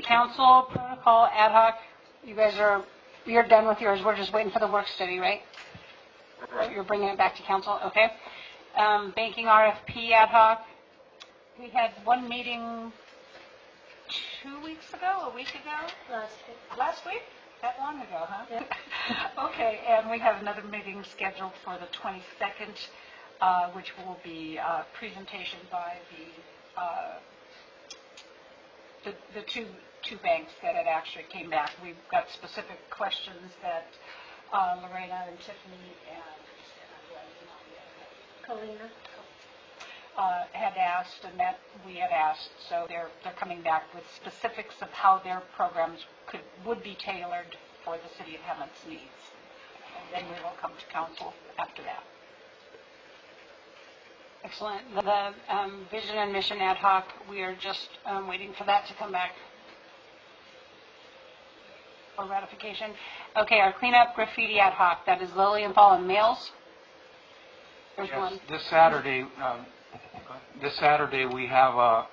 Council protocol, ad hoc, you're done with yours. We're just waiting for the work study, right? You're bringing it back to council, okay. Banking RFP ad hoc. We had one meeting 2 weeks ago, a week ago? Last week? That long ago, huh? Yeah. Okay, and we have another meeting scheduled for the 22nd, which will be a presentation by the two banks that had actually came back. We've got specific questions that Lorena and Tiffany and Kalina had asked, and that we had asked. So they're coming back with specifics of how their programs would be tailored for the City of Hemet needs. And then we will come to council after that. Excellent. The vision and mission ad hoc, we are just waiting for that to come back for ratification. Okay, our cleanup graffiti ad hoc, that is Lilienthal and Males. There's one. This Saturday we have a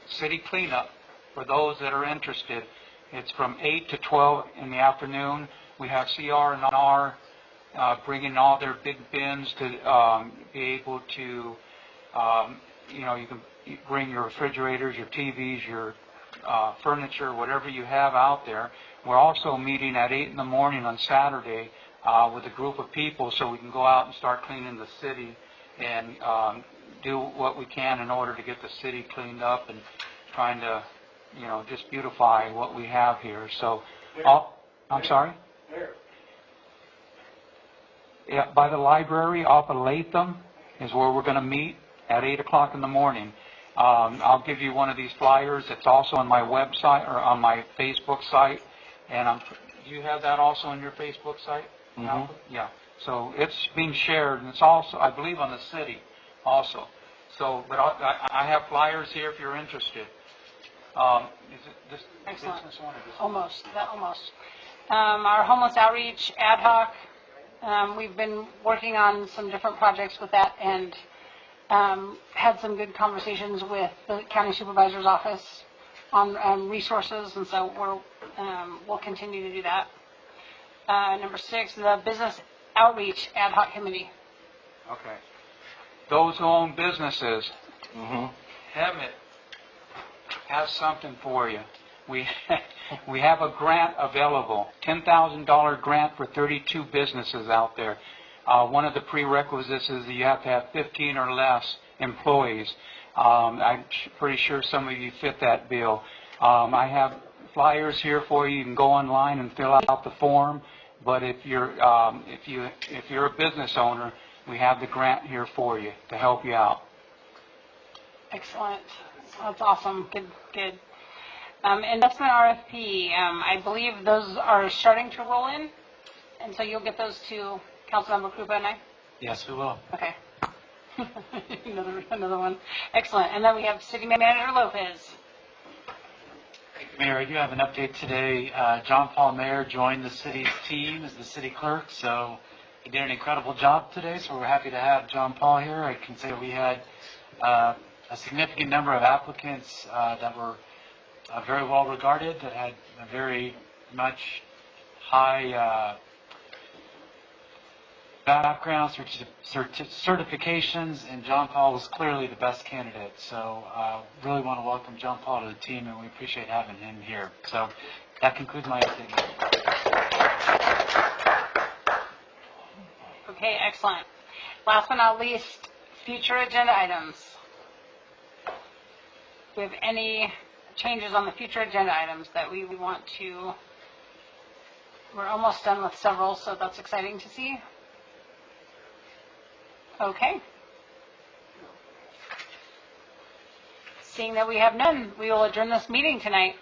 city cleanup for those that are interested. It's from 8 to 12 in the afternoon. We have CR and R bringing all their big bins to be able to, you can bring your refrigerators, your TVs, your furniture, whatever you have out there. We're also meeting at 8 in the morning on Saturday with a group of people so we can go out and start cleaning the city and do what we can in order to get the city cleaned up and trying to, just beautify what we have here. So, I'm sorry? Yeah, by the library off of Latham is where we're going to meet at 8 o'clock in the morning. I'll give you one of these flyers. It's also on my website or on my Facebook site. And do you have that also on your Facebook site? Mm-hmm. Yeah. So it's being shared, and it's also, I believe, on the city also. So, but I have flyers here if you're interested. Is it this business one or this one? Almost. Our homeless outreach ad hoc, we've been working on some different projects with that, and had some good conversations with the county supervisor's office on resources, and so we'll continue to do that. Number 6, the Business Outreach Ad Hoc Committee. Okay. Those who own businesses, Hemet has something for you. We have a grant available, $10,000 grant for 32 businesses out there. One of the prerequisites is that you have to have 15 or less employees. I'm pretty sure some of you fit that bill. I have flyers here for you. You can go online and fill out the form. But if you're a business owner, we have the grant here for you to help you out. Excellent. That's awesome. Good. Investment RFP. I believe those are starting to roll in, and so you'll get those to Councilmember Krupa and I. Yes, we will. Okay. another one. Excellent. And then we have City Manager Lopez. Mayor, I do have an update today. John Paul Mayer joined the city's team as the city clerk, so he did an incredible job today, so we're happy to have John Paul here. I can say we had a significant number of applicants that were very well regarded, that had a very much high background, certifications, and John Paul was clearly the best candidate. So really want to welcome John Paul to the team, and we appreciate having him here. So that concludes my update. Okay, excellent. Last but not least, future agenda items. Do we have any changes on the future agenda items that we want to? We're almost done with several, so that's exciting to see. Okay. Seeing that we have none, we will adjourn this meeting tonight.